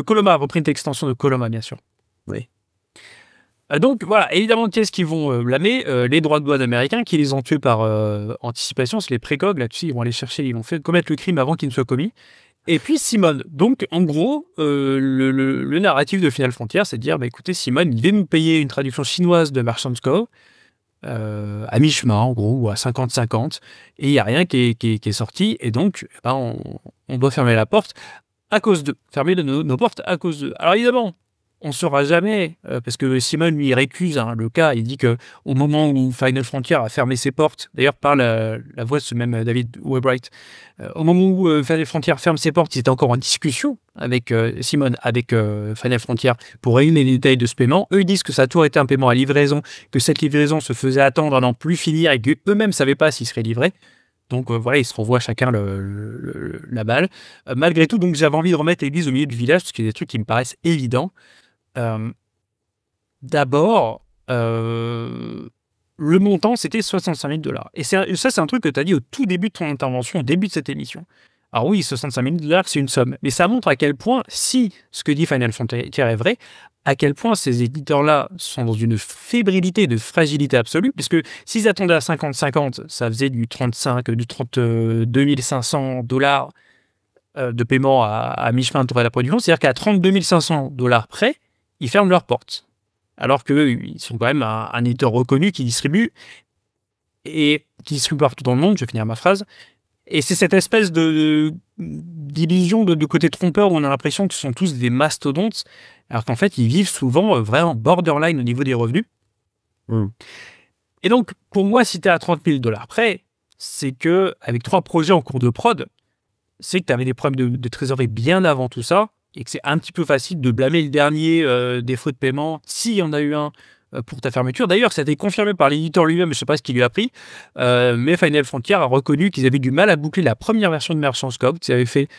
Coloma, reprint extension de Coloma, bien sûr. Oui. Donc voilà, évidemment, qu'est-ce qu'ils vont blâmer les droits de douane américains qui les ont tués par anticipation, c'est les précogs, là-dessus, ils vont aller chercher, ils vont commettre le crime avant qu'il ne soit commis. Et puis Simon. Donc, en gros, le narratif de Final Frontier, c'est de dire, bah, écoutez, Simon, il vient nous payer une traduction chinoise de Merchant's Cove, à mi-chemin, en gros, ou à 50-50, et il n'y a rien qui est sorti, et donc, bah, on doit fermer la porte à cause d'eux. Fermer nos portes à cause d'eux. Alors évidemment, on ne saura jamais, parce que Simon, lui, il récuse le cas. Il dit qu'au moment où Final Frontier a fermé ses portes, d'ailleurs par la voix de ce même David Webright, au moment où Final Frontier ferme ses portes, il était encore en discussion avec Simon, avec Final Frontier, pour régler les détails de ce paiement. Eux, ils disent que ça a toujours été un paiement à livraison, que cette livraison se faisait attendre à n'en plus finir et qu'eux-mêmes ne savaient pas s'il serait livré. Donc voilà, ils se renvoient chacun la balle. Malgré tout, donc j'avais envie de remettre l'église au milieu du village, parce qu'il y a des trucs qui me paraissent évidents. D'abord, le montant, c'était $65 000. Et ça, c'est un truc que tu as dit au tout début de ton intervention, au début de cette émission. Alors oui, 65 000 $, c'est une somme. Mais ça montre à quel point, si ce que dit Final Frontier est vrai, à quel point ces éditeurs-là sont dans une fébrilité, de fragilité absolue, puisque s'ils attendaient à 50-50, ça faisait du 32 500 $ de paiement à mi-chemin de la production, c'est-à-dire qu'à 32 500 $ près, ils ferment leurs portes. Alors qu'ils sont quand même un éditeur reconnu qui distribue partout dans le monde, je vais finir ma phrase. Et c'est cette espèce d'illusion de côté trompeur où on a l'impression que ce sont tous des mastodontes, alors qu'en fait, ils vivent souvent vraiment borderline au niveau des revenus. Et donc, pour moi, si tu es à 30 000 $ près, c'est que avec 3 projets en cours de prod, c'est que tu avais des problèmes de trésorerie bien avant tout ça, et que c'est un petit peu facile de blâmer le dernier défaut de paiement, s'il y en a eu un, pour ta fermeture. D'ailleurs, ça a été confirmé par l'éditeur lui-même, je ne sais pas ce qu'il lui a pris, mais Final Frontier a reconnu qu'ils avaient du mal à boucler la première version de Merchant's Cove, qu'ils avaient fait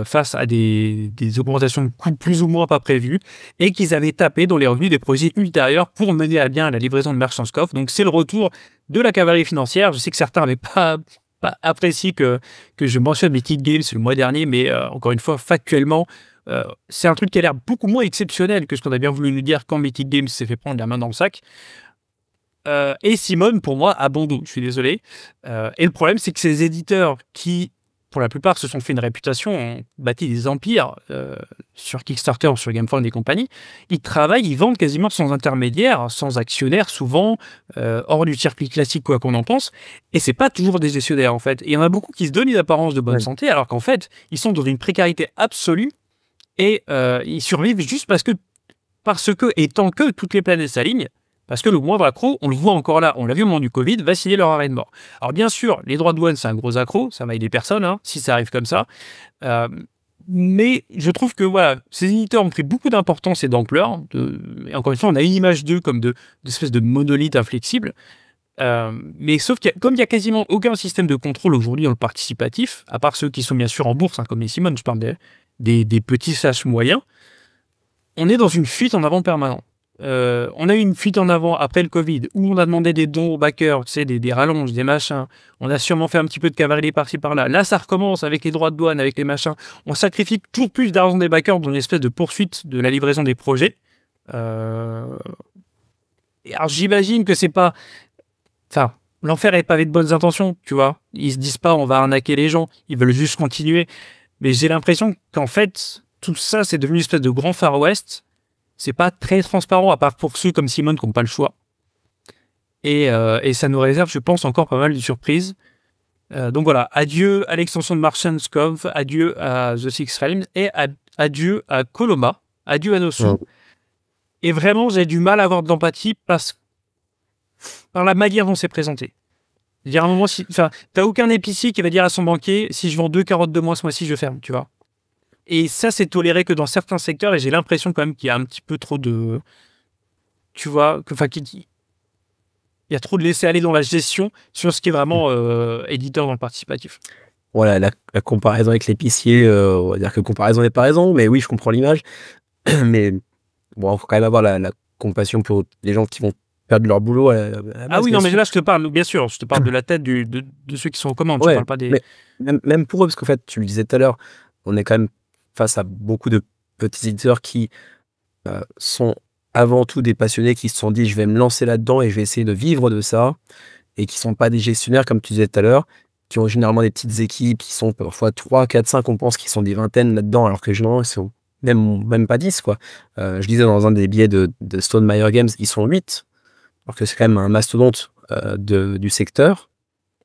face à des augmentations de coûts plus ou moins pas prévues, et qu'ils avaient tapé dans les revenus des projets ultérieurs pour mener à bien la livraison de Merchant's Cove. Donc c'est le retour de la cavalerie financière. Je sais que certains n'avaient pas apprécié que je mentionne Mythic Games le mois dernier, mais encore une fois, factuellement, c'est un truc qui a l'air beaucoup moins exceptionnel que ce qu'on a bien voulu nous dire quand Mythic Games s'est fait prendre la main dans le sac. Et Simone, pour moi, a bon dos, je suis désolé. Et le problème, c'est que ces éditeurs qui, pour la plupart, se sont fait une réputation, ont bâti des empires sur Kickstarter, sur GameFound et compagnie, ils travaillent, ils vendent quasiment sans intermédiaire, sans actionnaire, souvent, hors du circuit classique, quoi qu'on en pense. Et c'est pas toujours des gestionnaires, en fait. Et il y en a beaucoup qui se donnent une apparence de bonne santé, alors qu'en fait, ils sont dans une précarité absolue. Et ils survivent juste parce que, et tant que toutes les planètes s'alignent, parce que le moindre accro, on le voit encore là, on l'a vu au moment du Covid, va signer leur arrêt de mort. Alors bien sûr, les droits de douane, c'est un gros accro, ça va aider personne, hein, si ça arrive comme ça. Mais je trouve que voilà, ces éditeurs ont pris beaucoup d'importance et d'ampleur. Et encore une fois, on a une image d'eux comme d'espèce de monolithe inflexible. Mais sauf comme il n'y a quasiment aucun système de contrôle aujourd'hui dans le participatif, à part ceux qui sont bien sûr en bourse, hein, comme les Simone, je parle des petits slash moyens, on est dans une fuite en avant permanente. On a eu une fuite en avant après le Covid, où on a demandé des dons aux backers, tu sais, des rallonges, des machins. On a sûrement fait un petit peu de cavalerie par-ci par-là. Là, ça recommence avec les droits de douane, avec les machins. On sacrifie toujours plus d'argent des backers dans une espèce de poursuite de la livraison des projets. Alors, j'imagine que c'est pas... Enfin, l'enfer est pavé de bonnes intentions, tu vois. Ils se disent pas, on va arnaquer les gens. Ils veulent juste continuer. Mais j'ai l'impression qu'en fait, tout ça, c'est devenu une espèce de grand Far West. C'est pas très transparent, à part pour ceux comme Simone qui n'ont pas le choix. Et ça nous réserve, je pense, encore pas mal de surprises. Donc voilà, adieu à l'extension de Merchant's Cove, adieu à The Six Realms, et adieu à Coloma, adieu à Nosu. Ouais. Et vraiment, j'ai du mal à avoir de l'empathie par la manière dont c'est présenté. Dire à un moment, t'as aucun épicier qui va dire à son banquier, si je vends 2 carottes de moins ce mois-ci, je ferme, tu vois. Et ça, c'est toléré que dans certains secteurs, et j'ai l'impression quand même qu'il y a un petit peu trop de... Tu vois, il y a trop de laisser aller dans la gestion sur ce qui est vraiment éditeur dans le participatif. Voilà, la comparaison avec l'épicier, on va dire que comparaison n'est pas raison, mais oui, je comprends l'image. Mais bon, il faut quand même avoir la compassion pour les gens qui vont perdre leur boulot. Ah oui, non, mais là, je te parle, bien sûr, je te parle de la tête de ceux qui sont aux commandes, ouais, je parle pas des... Mais même pour eux, parce qu'en fait, tu le disais tout à l'heure, on est quand même face à beaucoup de petits éditeurs qui sont avant tout des passionnés qui se sont dit je vais me lancer là-dedans et je vais essayer de vivre de ça, et qui sont pas des gestionnaires comme tu disais tout à l'heure, qui ont généralement des petites équipes qui sont parfois 3, 4, 5, on pense qu'ils sont des vingtaines là-dedans, alors que généralement ils sont même pas 10 quoi. Je disais dans un des billets de Stone Meyer Games, ils sont 8, alors que c'est quand même un mastodonte du secteur.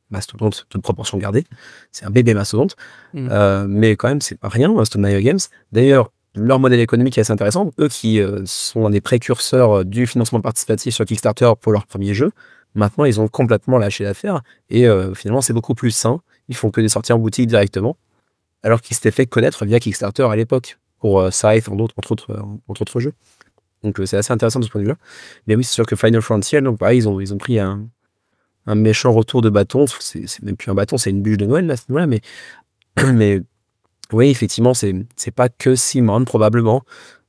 Mastodonte, toute proportion gardée, c'est un bébé mastodonte, mais quand même c'est pas rien, Stone Meyer Games. D'ailleurs, leur modèle économique est assez intéressant, eux qui sont des précurseurs du financement participatif sur Kickstarter pour leur premier jeu. Maintenant ils ont complètement lâché l'affaire, et finalement c'est beaucoup plus sain, ils font que des sorties en boutique directement, alors qu'ils s'étaient fait connaître via Kickstarter à l'époque, pour Scythe, entre autres jeux. Donc c'est assez intéressant de ce point de vue-là. Mais oui, c'est sûr que Final Frontier, donc pareil, ils ont pris un méchant retour de bâton. C'est même plus un bâton, c'est une bûche de Noël là, mais oui, effectivement, c'est pas que Simone, probablement.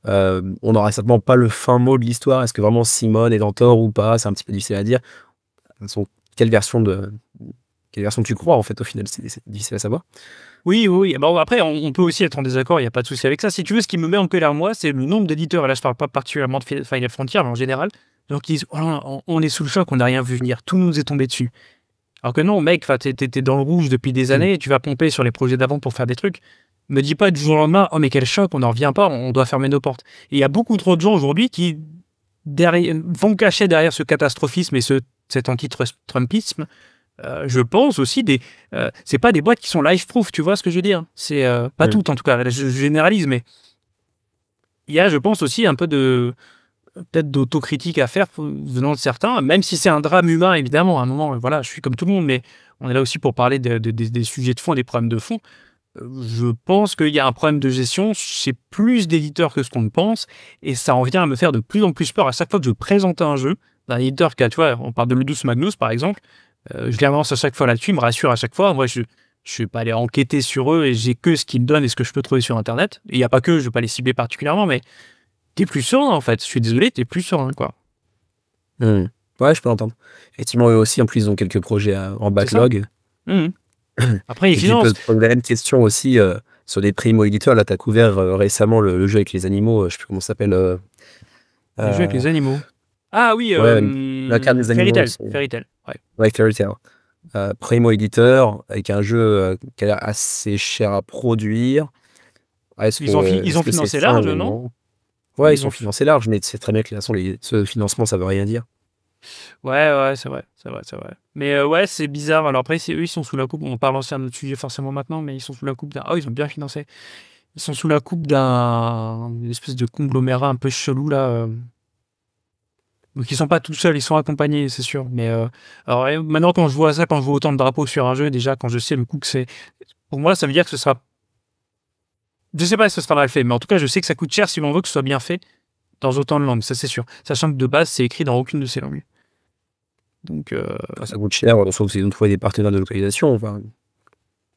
On n'aura certainement pas le fin mot de l'histoire. Est-ce que vraiment Simone est en tort ou pas? C'est un petit peu difficile à dire. Quelle version quelle version tu crois, en fait, au final, c'est difficile à savoir. Oui, oui, oui. Bon, après, on peut aussi être en désaccord, il n'y a pas de souci avec ça. Si tu veux, ce qui me met en colère, moi, c'est le nombre d'éditeurs, et là je parle pas particulièrement de Final Frontier, mais en général, donc ils disent, oh là, on est sous le choc, on n'a rien vu venir, tout nous est tombé dessus. Alors que non, mec, t'es dans le rouge depuis des années, tu vas pomper sur les projets d'avant pour faire des trucs. Me dis pas du jour au lendemain, oh mais quel choc, on n'en revient pas, on doit fermer nos portes. Et il y a beaucoup trop de gens aujourd'hui qui vont cacher derrière ce catastrophisme et cet anti-Trumpisme. Je pense aussi c'est pas des boîtes qui sont life-proof, tu vois ce que je veux dire. C'est pas toutes en tout cas, là, je généralise, mais il y a, je pense aussi, un peu peut-être d'autocritique à faire venant de certains, même si c'est un drame humain, évidemment, à un moment, voilà, je suis comme tout le monde, mais on est là aussi pour parler des sujets de fond, des problèmes de fond. Je pense qu'il y a un problème de gestion chez plus d'éditeurs que ce qu'on ne pense, et ça en vient à me faire de plus en plus peur à chaque fois que je présente un jeu d'un éditeur qui a, tu vois, on parle de Ludus Magnus par exemple, je les avance à chaque fois là-dessus, ils me rassurent à chaque fois. Moi, je ne suis pas allé enquêter sur eux et j'ai que ce qu'ils me donnent et ce que je peux trouver sur Internet. Il n'y a pas que, je ne vais pas les cibler particulièrement, mais t'es plus serein en fait. Je suis désolé, t'es plus serein quoi. Ouais, je peux l'entendre. Effectivement, eux aussi, en plus, ils ont quelques projets en backlog. Après, ils financent. Je peux te poser la même question aussi sur des primo-éditeurs. Là, tu as couvert récemment le jeu avec les animaux. Je ne sais plus comment ça s'appelle. Le jeu avec les animaux. Ah oui, la carte des animaux. Fairy Tail. Ouais, Fairy Tail. Primo-éditeur avec un jeu qui a l'air assez cher à produire. Ils ont financé large, non? Ouais, ils ont financé large, mais c'est très bien que ce financement, ça veut rien dire. Ouais, c'est vrai. Mais ouais, c'est bizarre. Alors après, eux, ils sont sous la coupe. On parle aussi d'un autre sujet forcément maintenant, mais ils sont sous la coupe d'un. Oh, ils ont bien financé. Ils sont sous la coupe d'une espèce de conglomérat un peu chelou là. Donc ils sont pas tout seuls, ils sont accompagnés, c'est sûr. Mais alors maintenant, quand je vois ça, quand je vois autant de drapeaux sur un jeu, déjà, quand je sais le coup que c'est, pour moi, ça veut dire que ce sera. Je sais pas si ce sera mal fait, mais en tout cas, je sais que ça coûte cher si l'on veut que ce soit bien fait dans autant de langues, ça c'est sûr. Sachant que de base, c'est écrit dans aucune de ces langues. Donc. Ça coûte cher, sauf si on trouve des partenaires de localisation. Enfin.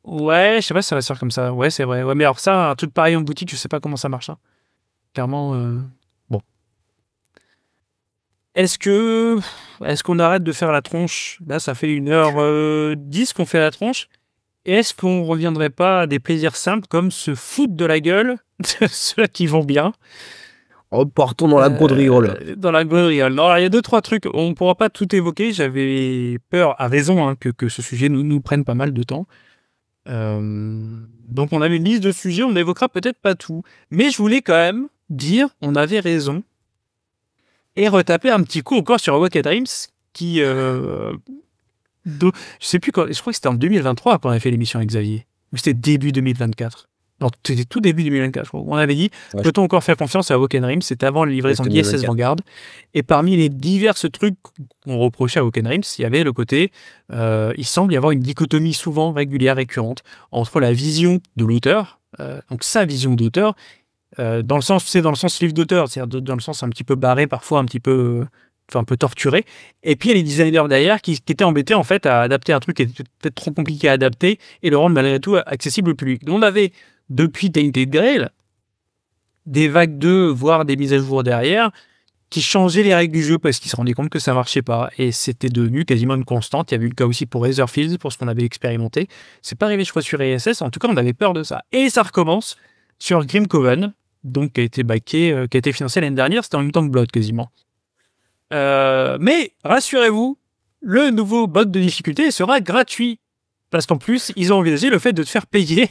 Ouais, je sais pas si ça va se faire comme ça. Ouais, c'est vrai. Ouais, mais alors ça, un truc pareil en boutique, je sais pas comment ça marche. Hein. Clairement, bon. Est-ce qu'on arrête de faire la tronche? Là, ça fait 1h10 qu'on fait la tronche. Est-ce qu'on reviendrait pas à des plaisirs simples comme se foutre de la gueule de ceux qui vont bien? Repartons dans la gaudriole. Dans la gaudriole. Non, il y a 2-3 trucs. On ne pourra pas tout évoquer. J'avais peur, à raison, hein, que ce sujet nous prenne pas mal de temps. Donc, on avait une liste de sujets. On n'évoquera peut-être pas tout. Mais je voulais quand même dire on avait raison. Et retaper un petit coup encore sur Awoken Dreams qui... je sais plus quand... Je crois que c'était en 2023 qu'on avait fait l'émission avec Xavier. Ou c'était début 2024. Non, c'était tout début 2024, je crois. On avait dit, peut-on encore faire confiance à Awoken Dreams? C'était avant les livraisons d'ISS Vanguard. Et parmi les divers trucs qu'on reprochait à Awoken Dreams, il y avait le côté... il semble y avoir une dichotomie souvent régulière, récurrente, entre la vision de l'auteur, donc sa vision d'auteur, dans le sens livre d'auteur, c'est-à-dire dans le sens un petit peu barré, parfois un peu torturé. Et puis il y a les designers derrière qui étaient embêtés en fait à adapter un truc qui était peut-être trop compliqué à adapter et le rendre malgré tout accessible au public. Donc on avait depuis Tainted Grail des vagues 2, voire des mises à jour derrière qui changeaient les règles du jeu parce qu'ils se rendaient compte que ça marchait pas et c'était devenu quasiment une constante. Il y avait eu le cas aussi pour Razorfields, pour ce qu'on avait expérimenté. C'est pas arrivé je crois sur ESS, en tout cas on avait peur de ça. Et ça recommence sur Grim Coven, donc qui a été backé, qui a été financé l'année dernière, c'était en même temps que Blood quasiment. Mais rassurez-vous, le nouveau mode de difficulté sera gratuit. Parce qu'en plus, ils ont envisagé le fait de te faire payer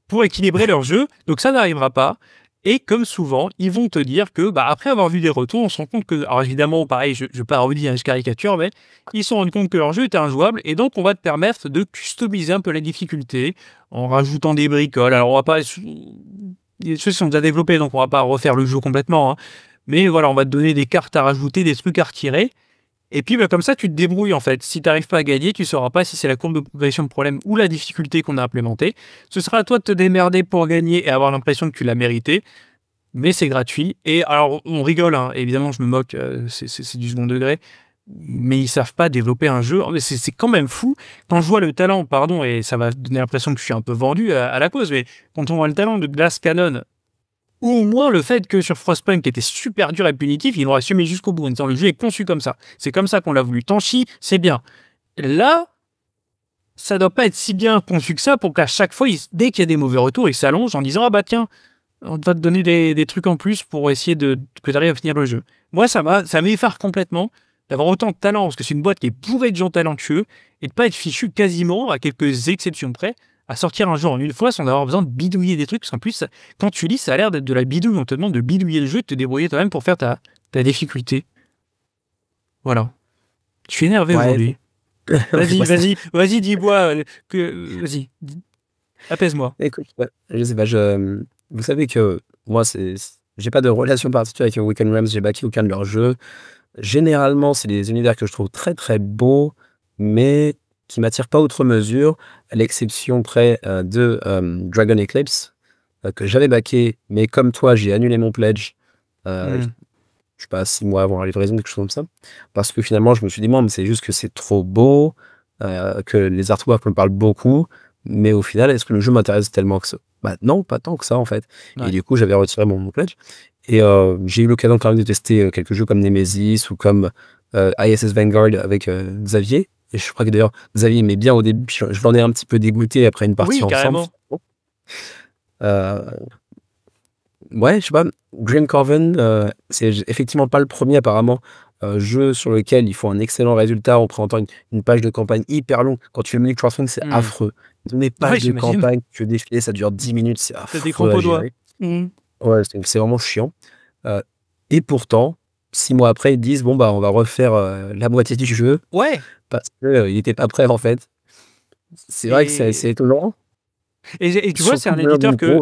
pour équilibrer leur jeu. Donc ça n'arrivera pas. Et comme souvent, ils vont te dire que, après avoir vu des retours, on se rend compte que... Alors évidemment, pareil, je ne vais pas revenir à une caricature, mais ils se sont rendus compte que leur jeu était injouable. Et donc, on va te permettre de customiser un peu la difficulté en rajoutant des bricoles. Alors, on va pas... Les choses sont déjà développées, donc on va pas refaire le jeu complètement. Hein. Mais voilà, on va te donner des cartes à rajouter, des trucs à retirer. Et puis, comme ça, tu te débrouilles, en fait. Si tu n'arrives pas à gagner, tu ne sauras pas si c'est la courbe de progression de problème ou la difficulté qu'on a implémentée. Ce sera à toi de te démerder pour gagner et avoir l'impression que tu l'as mérité. Mais c'est gratuit. Et alors, on rigole, hein. Évidemment, je me moque, c'est du second degré. Mais ils savent pas développer un jeu. C'est quand même fou. Quand je vois le talent, pardon, et ça va donner l'impression que je suis un peu vendu à la cause, mais quand on voit le talent de Glass Cannon, ou au moins le fait que sur Frostpunk, qui était super dur et punitif, ils l'ont assumé jusqu'au bout. En disant, le jeu est conçu comme ça. C'est comme ça qu'on l'a voulu. T'en chies, c'est bien. Là, ça doit pas être si bien conçu que ça pour qu'à chaque fois, dès qu'il y a des mauvais retours, ils s'allongent en disant « Ah bah tiens, on va te donner des trucs en plus pour essayer que tu arrives à finir le jeu. » Moi, ça m'effare complètement d'avoir autant de talent, parce que c'est une boîte qui est bourrée de gens talentueux, et de pas être fichu quasiment, à quelques exceptions près, à sortir un jeu en une fois sans avoir besoin de bidouiller des trucs. Parce qu'en plus, quand tu lis, ça a l'air d'être de la bidouille. On te demande de bidouiller le jeu, de te débrouiller toi-même pour faire ta difficulté. Voilà. Je suis énervé aujourd'hui. Vas-y, dis-moi. Vas-y, apaise-moi. Écoute, je sais pas, vous savez que moi, j'ai pas de relation particulière avec Weekend Realms, j'ai backé aucun de leurs jeux. Généralement, c'est des univers que je trouve très très beaux, mais qui m'attirent pas outre mesure, à l'exception près de Dragon Eclipse, que j'avais backé, mais comme toi, j'ai annulé mon pledge. Je sais pas, 6 mois avant la livraison, quelque chose comme ça. Parce que finalement, je me suis dit, mais c'est juste que c'est trop beau, que les artworks me parlent beaucoup, mais au final, est-ce que le jeu m'intéresse tellement que ça? Bah non, pas tant que ça en fait. Ouais. Et du coup, j'avais retiré mon pledge. Et j'ai eu l'occasion quand même de tester quelques jeux comme Nemesis ou comme ISS Vanguard avec Xavier. Et je crois que d'ailleurs, Xavier m'aimait bien au début, puis je l'en ai un petit peu dégoûté après une partie Oui, ensemble. Carrément. Ouais, je sais pas, Grim Coven, c'est effectivement pas le premier apparemment jeu sur lequel il faut un excellent résultat en présentant une page de campagne hyper longue. Quand tu fais Mini Crossing, c'est affreux. Des pages de campagne, tu veux défiler, ça dure 10 minutes, c'est affreux. T'as des crampes aux doigts. Ouais, c'est vraiment chiant. Et pourtant, 6 mois après, ils disent bon, bah, on va refaire la moitié du jeu. Ouais. Parce qu'il était pas prêt en fait. C'est vrai que c'est étonnant. Et tu vois, c'est un éditeur que.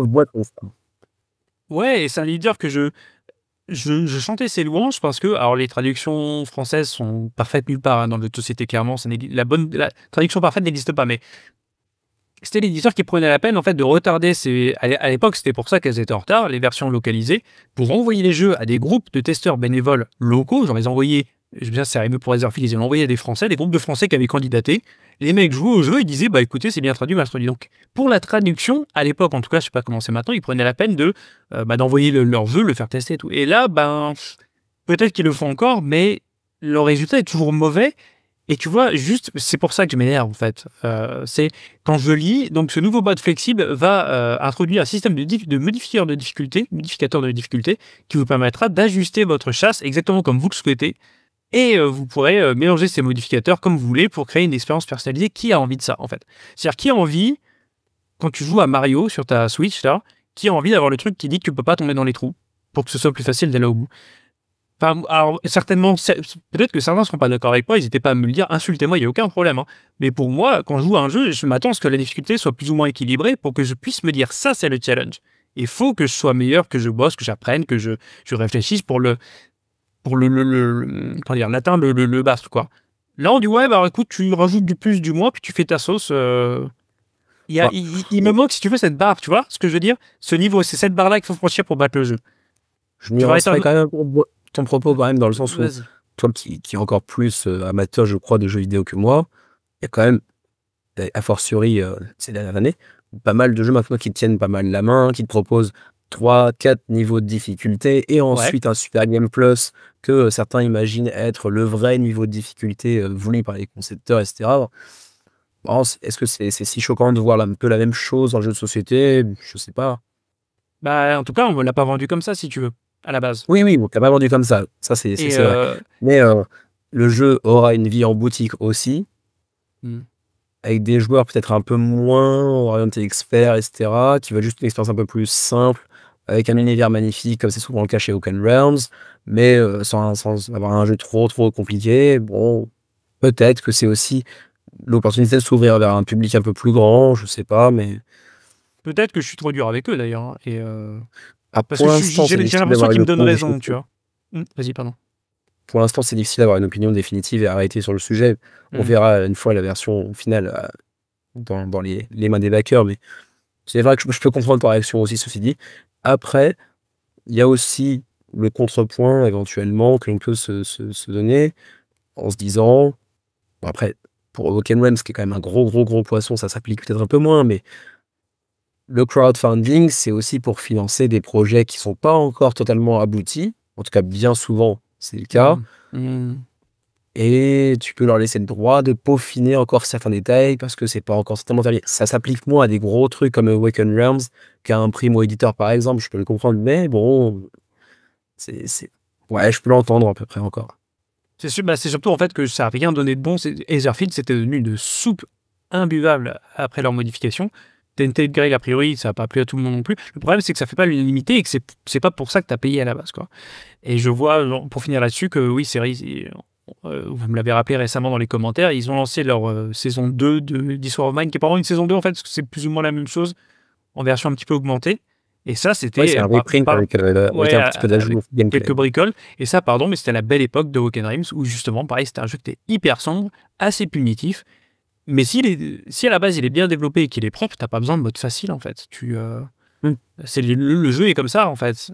Ouais, et c'est un éditeur que je chantais ses louanges parce que, alors les traductions françaises sont parfaites nulle part dans notre société, clairement. La traduction parfaite n'existe pas, mais c'était l'éditeur qui prenait la peine en fait de retarder à l'époque, c'était pour ça qu'elles étaient en retard, les versions localisées, pour envoyer les jeux à des groupes de testeurs bénévoles locaux. Genre, les envoyer, c'est arrivé pour Razorfield, ils ont envoyé à des Français, des groupes de Français qui avaient candidaté. Les mecs jouaient au jeu, ils disaient, bah écoutez, c'est bien traduit, mal traduit. Donc, pour la traduction, à l'époque, en tout cas, je sais pas comment c'est maintenant, ils prenaient la peine d'envoyer leur jeu, le faire tester et tout. Et là, peut-être qu'ils le font encore, mais le résultat est toujours mauvais. Et tu vois, juste, c'est pour ça que je m'énerve en fait. C'est quand je lis, donc ce nouveau mode flexible va introduire un système de modificateur de difficulté qui vous permettra d'ajuster votre chasse exactement comme vous le souhaitez. Et vous pourrez mélanger ces modificateurs comme vous voulez pour créer une expérience personnalisée. Qui a envie de ça en fait? C'est-à-dire qui a envie, quand tu joues à Mario sur ta Switch là, qui a envie d'avoir le truc qui dit que tu peux pas tomber dans les trous pour que ce soit plus facile d'aller au bout? Enfin, alors, certainement, peut-être que certains ne seront pas d'accord avec moi, n'hésitez pas à me le dire, insultez-moi, il n'y a aucun problème. Hein. Mais pour moi, quand je joue à un jeu, je m'attends à ce que la difficulté soit plus ou moins équilibrée pour que je puisse me dire ça, c'est le challenge. Il faut que je sois meilleur, que je bosse, que j'apprenne, que je réfléchisse pour l'atteindre, le battre, quoi. Là, on dit, ouais, bah écoute, tu rajoutes du plus, du moins, puis tu fais ta sauce. Il me manque, si tu veux, cette barre, tu vois ce que je veux dire? Ce niveau, c'est cette barre-là qu'il faut franchir pour battre le jeu. Je m'y resterai quand même ton propos quand même dans le sens où toi qui est encore plus amateur je crois de jeux vidéo que moi, il y a quand même a fortiori ces dernières années pas mal de jeux maintenant qui te tiennent pas mal la main, qui te proposent 3-4 niveaux de difficulté et ensuite un Super Game Plus que certains imaginent être le vrai niveau de difficulté voulu par les concepteurs, etc. Bon, est-ce que c'est si choquant de voir un peu la même chose dans le jeu de société? Je sais pas. Bah en tout cas on me l'a pas vendu comme ça si tu veux. À la base. Oui, bon, t'as pas vendu comme ça. Ça, c'est vrai. Mais le jeu aura une vie en boutique aussi, avec des joueurs peut-être un peu moins orientés experts, etc., qui veulent juste une expérience un peu plus simple, avec un univers magnifique, comme c'est souvent le cas chez Oaken Realms, mais sans avoir un jeu trop compliqué. Bon, peut-être que c'est aussi l'opportunité de s'ouvrir vers un public un peu plus grand, je sais pas, mais... Peut-être que je suis trop dur avec eux, d'ailleurs. Parce que j'ai l'impression qu'ils me donnent raison, tu vois. Vas-y, pardon. Pour l'instant, c'est difficile d'avoir une opinion définitive et arrêtée sur le sujet. On verra une fois la version finale dans les mains des backers, mais c'est vrai que je peux comprendre ta réaction aussi, ceci dit. Après, il y a aussi le contrepoint, éventuellement, que l'on peut se donner en se disant... Bon, après, pour Oaken Realms, qui est quand même un gros poisson, ça s'applique peut-être un peu moins, mais... Le crowdfunding, c'est aussi pour financer des projets qui ne sont pas encore totalement aboutis. En tout cas, bien souvent, c'est le cas. Et tu peux leur laisser le droit de peaufiner encore certains détails parce que c'est pas encore totalement terminé. Ça s'applique moins à des gros trucs comme Awaken Realms qu'à un primo-éditeur, par exemple, je peux le comprendre, mais bon, ouais, je peux l'entendre à peu près encore. C'est surtout en fait que ça n'a rien donné de bon. Etherfield, c'était devenu une soupe imbuvable après leur modification. Tainted Grail, a priori, ça n'a pas plu à tout le monde non plus. Le problème, c'est que ça fait pas l'unanimité et que c'est pas pour ça que tu as payé à la base, quoi. Et je vois, pour finir là-dessus, que oui, vous me l'avez rappelé récemment dans les commentaires, ils ont lancé leur saison 2 de d'Histoire of Mine, qui est pas vraiment une saison 2 en fait, parce que c'est plus ou moins la même chose, en version un petit peu augmentée. Et ça, c'était... Ouais, c'est un reprint avec un petit peu d'ajout au gameplay. Quelques bricoles. Et ça, pardon, mais c'était la belle époque de Woken Realms, où justement, pareil, c'était un jeu qui était hyper sombre, assez punitif. Mais si à la base il est bien développé et qu'il est propre, t'as pas besoin de mode facile en fait. Le jeu est comme ça en fait.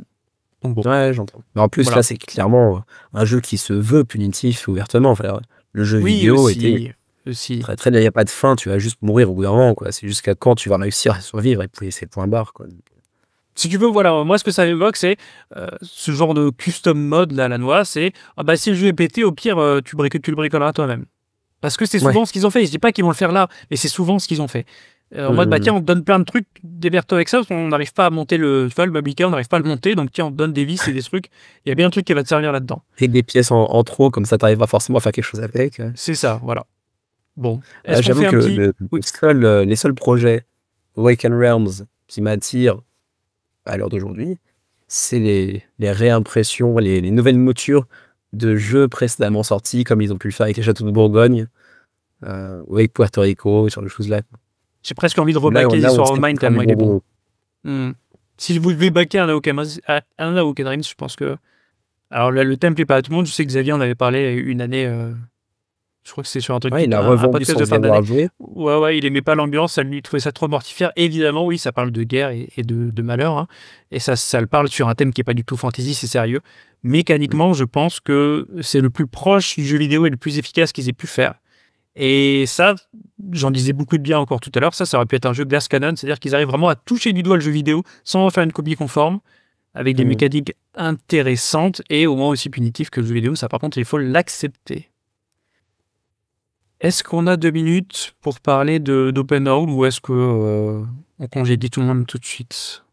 Donc bon. Ouais, j'entends. Mais en plus, Voilà. là, c'est clairement un jeu qui se veut punitif ouvertement. Enfin, le jeu Oui, vidéo aussi. très très. Il n'y a pas de fin, tu vas juste mourir au bout d'un moment, quoi. C'est jusqu'à quand tu vas réussir à survivre et puis c'est le point barre, quoi. Si tu veux, voilà, moi ce que ça évoque, c'est ce genre de custom mode là, la noix, c'est si le jeu est pété, au pire, tu le bricoleras toi-même. Parce que c'est souvent ce qu'ils ont fait. Je dis pas qu'ils vont le faire là, mais c'est souvent ce qu'ils ont fait. En mode, tiens, on te donne plein de trucs, des vertos avec ça, parce qu'on n'arrive pas à monter le meuble Ikea, on n'arrive pas à le monter, donc tiens, on te donne des vis et des trucs. Il y a bien un truc qui va te servir là-dedans. Et des pièces en trop, comme ça, t'arrives pas forcément à faire quelque chose avec. C'est ça, voilà. Bon. J'avoue que les seuls projets Awaken Realms qui m'attirent à l'heure d'aujourd'hui, c'est les réimpressions, les nouvelles moutures de jeux précédemment sortis, comme ils ont pu le faire avec les Châteaux de Bourgogne, ou avec Puerto Rico, sur des choses-là. J'ai presque envie de rebaquer l'histoire of Mine tellement il est bon. Si vous devez baquer un Awoken Realms, je pense que... Alors là, le thème plaît pas à tout le monde. Je sais que Xavier en avait parlé une année... Je crois que c'est sur un truc... Ouais, il a revendu sans avoir joué. Ouais, il aimait pas l'ambiance, il trouvait ça trop mortifère. Évidemment, oui, ça parle de guerre et de malheur. Hein. Et ça le parle sur un thème qui est pas du tout fantasy, c'est sérieux. Mécaniquement, je pense que c'est le plus proche du jeu vidéo et le plus efficace qu'ils aient pu faire. Et ça, j'en disais beaucoup de bien encore tout à l'heure, ça aurait pu être un jeu Glass Cannon, c'est-à-dire qu'ils arrivent vraiment à toucher du doigt le jeu vidéo sans en faire une copie conforme, avec des mécaniques intéressantes et au moins aussi punitives que le jeu vidéo. Ça, par contre, il faut l'accepter. Est-ce qu'on a 2 minutes pour parler d'Open World ou est-ce que on congédie tout le monde tout de suite?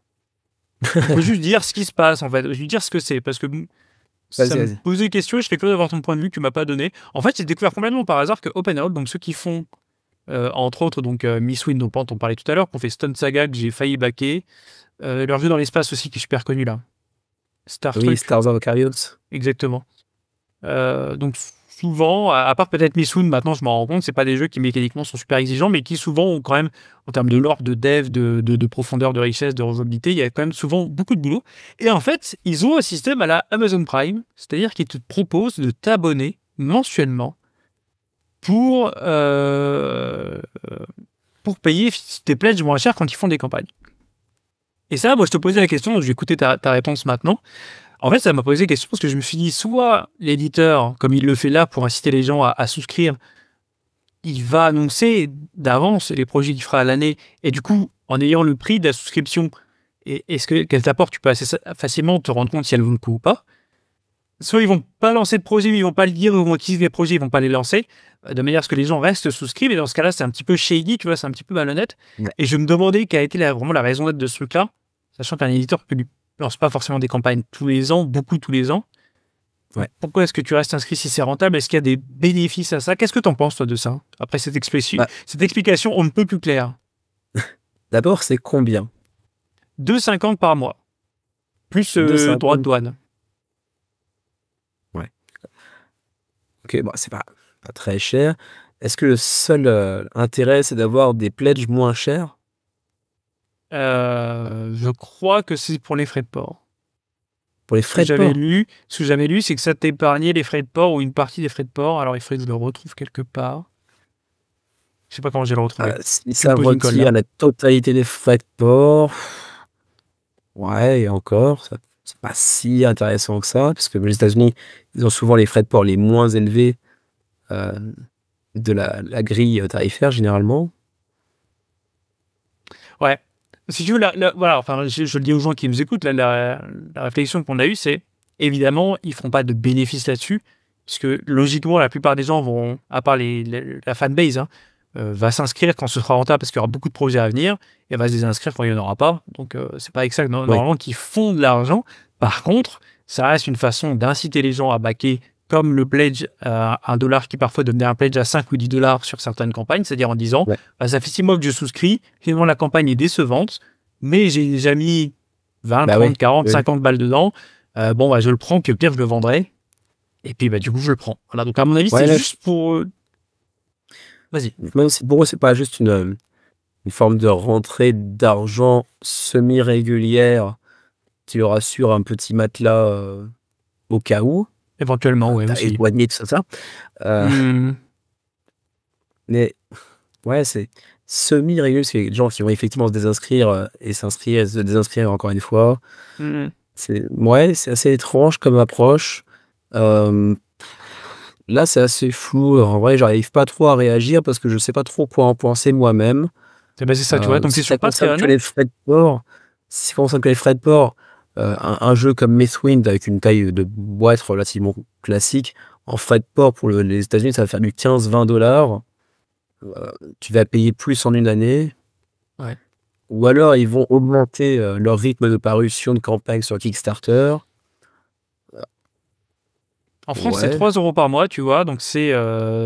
On peut juste dire ce qui se passe, en fait. Je vais dire ce que c'est, parce que ça me posait une question et je fais curieux d'avoir ton point de vue que tu m'as pas donné. En fait, j'ai découvert complètement par hasard que Open World, donc ceux qui font, entre autres, donc Mistwind, dont on parlait tout à l'heure, qu'on fait Stone Saga, que j'ai failli baquer, leur jeu dans l'espace aussi, qui est super connu là. Stars of Carrios. Exactement. Donc souvent, à part peut-être Mistwind, maintenant je m'en rends compte, c'est pas des jeux qui mécaniquement sont super exigeants, mais qui souvent ont quand même, en termes de lore, de dev, de profondeur, de richesse, de rejouabilité, il y a quand même souvent beaucoup de boulot. Et en fait, ils ont un système à la Amazon Prime, c'est-à-dire qu'ils te proposent de t'abonner mensuellement pour payer tes pledges moins chers quand ils font des campagnes. Et ça, moi je te posais la question, je vais écouter ta réponse maintenant. En fait, ça m'a posé question parce que je me suis dit, soit l'éditeur, comme il le fait là pour inciter les gens à souscrire, il va annoncer d'avance les projets qu'il fera à l'année, et du coup, en ayant le prix de la souscription, qu'elle t'apporte, tu peux assez facilement te rendre compte si elles vaut le coup ou pas. Soit ils vont pas lancer de projet, ils vont pas le dire, ils vont utiliser les projets, ils vont pas les lancer, de manière à ce que les gens restent souscrits, mais dans ce cas-là, c'est un petit peu shady, tu vois, c'est un petit peu malhonnête. Ouais. Et je me demandais quelle a été vraiment la raison d'être de ce truc-là, sachant qu'un éditeur peut lui lance pas forcément des campagnes tous les ans, beaucoup tous les ans. Ouais. Pourquoi est-ce que tu restes inscrit si c'est rentable? Est-ce qu'il y a des bénéfices à ça? Qu'est-ce que tu en penses, toi, de ça? Après cette explication, on ne peut plus claire. D'abord, c'est combien? 2,50 par mois. Plus droit de douane. Ouais. Ok, bon, c'est pas très cher. Est-ce que le seul intérêt, c'est d'avoir des pledges moins chers? Je crois que c'est pour les frais de port. Pour les frais de port. Ce que j'avais lu, c'est que ça t'épargnait les frais de port ou une partie des frais de port. Alors, il faudrait que je le retrouve quelque part. Je sais pas comment j'ai le retrouvé. Si ça retire la totalité des frais de port, ouais, et encore, c'est pas si intéressant que ça, parce que les États-Unis, ils ont souvent les frais de port les moins élevés de la grille tarifaire, généralement. Ouais. Si tu veux, voilà, enfin, je le dis aux gens qui nous écoutent, la réflexion qu'on a eue, c'est évidemment, ils ne feront pas de bénéfices là-dessus. Parce que logiquement, la plupart des gens vont, à part la fanbase, hein, va s'inscrire quand ce sera rentable parce qu'il y aura beaucoup de projets à venir et va se désinscrire quand il n'y en aura pas. Donc, c'est pas avec ça que Oui. normalement qu'ils font de l'argent. Par contre, ça reste une façon d'inciter les gens à backer comme le pledge à $1 qui parfois devenait un pledge à 5 ou $10 sur certaines campagnes, c'est-à-dire en disant Ouais. bah, ça fait 6 mois que je souscris, finalement la campagne est décevante, mais j'ai déjà mis 20, Bah 30, oui. 40, Oui. 50 balles dedans. Bon, bah, je le prends, puis au pire, je le vendrai. Et puis, bah, du coup, je le prends. Voilà, donc à mon avis, Ouais, c'est là, juste pour. Vas-y. même si pour eux, c'est pas juste une forme de rentrée d'argent semi-régulière qui leur assure un petit matelas au cas où. Éventuellement, ouais, T'as aussi. éloigné tout ça. Euh, Hmm. mais ouais, c'est semi-régulier. C'est des gens qui vont effectivement se désinscrire et s'inscrire et se désinscrire encore une fois. Hmm. C'est assez étrange comme approche. Euh, Là, c'est assez flou. En vrai, j'arrive pas trop à réagir parce que je sais pas trop quoi en penser moi-même. C'est ça, tu vois. Donc, c'est Si sur ça concerne que Patreon. les frais de port, si ça concerne que les frais de port, un jeu comme Mythwind avec une taille de boîte relativement classique, en frais de port pour les États-Unis, ça va faire du 15-20 $. Tu vas payer plus en une année. Ouais. Ou alors, ils vont augmenter leur rythme de parution de campagne sur Kickstarter. En France, c'est Ouais, 3 € par mois, tu vois. Donc, c'est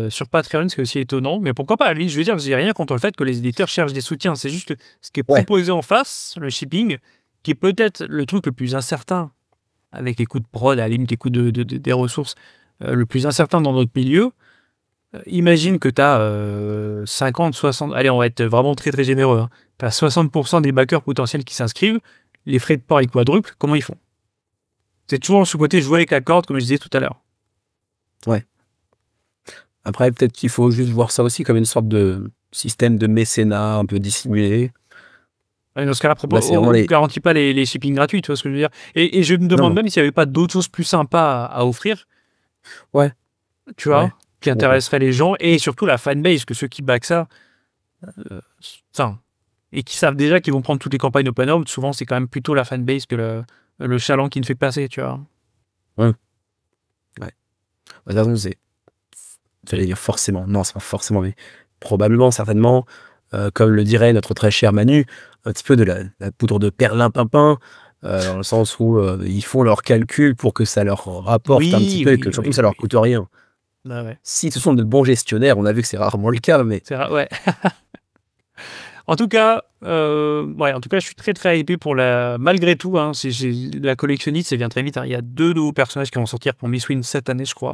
sur Patreon, c'est aussi étonnant. Mais pourquoi pas, à la limite, je veux dire, j'ai rien contre le fait que les éditeurs cherchent des soutiens. C'est juste ce qui est ouais, proposé en face, le shipping, qui est peut-être le truc le plus incertain avec les coûts de prod, à la limite, les coûts des ressources, le plus incertain dans notre milieu. Imagine que tu as 50, 60, allez, on va être vraiment très très généreux. Hein. Tu as 60% des backers potentiels qui s'inscrivent, les frais de port ils quadruplent, comment ils font? C'est toujours sous côté jouer avec la corde, comme je disais tout à l'heure. ouais. Après, peut-être qu'il faut juste voir ça aussi comme une sorte de système de mécénat un peu dissimulé. Et dans ce cas-là, Là, c'est on vraiment ne les. garantit pas les shipping gratuits, tu vois ce que je veux dire? Et je me Non, demande non. même s'il n'y avait pas d'autres choses plus sympas à offrir, Ouais, tu ouais. vois, qui intéresseraient les gens, et surtout la fanbase, que ceux qui backent ça, euh, enfin, et qui savent déjà qu'ils vont prendre toutes les campagnes open world, souvent c'est quand même plutôt la fanbase que le chaland qui ne fait que passer, tu vois. Ouais. Ouais. De toute façon, c'est. J'allais dire forcément. Non, c'est pas forcément, mais probablement, certainement, comme le dirait notre très cher Manu, un petit peu de la poudre de perlimpinpin, dans le sens où ils font leurs calculs pour que ça leur rapporte un petit Oui, peu et oui, que surtout oui, ça leur oui. coûte rien. Ah ouais. Si ce sont de bons gestionnaires, on a vu que c'est rarement le cas, mais Ouais. En tout cas, je suis très très hypé pour malgré tout, hein, la collectionniste, ça vient très vite. Hein. Il y a 2 nouveaux personnages qui vont sortir pour Miss Win cette année, je crois.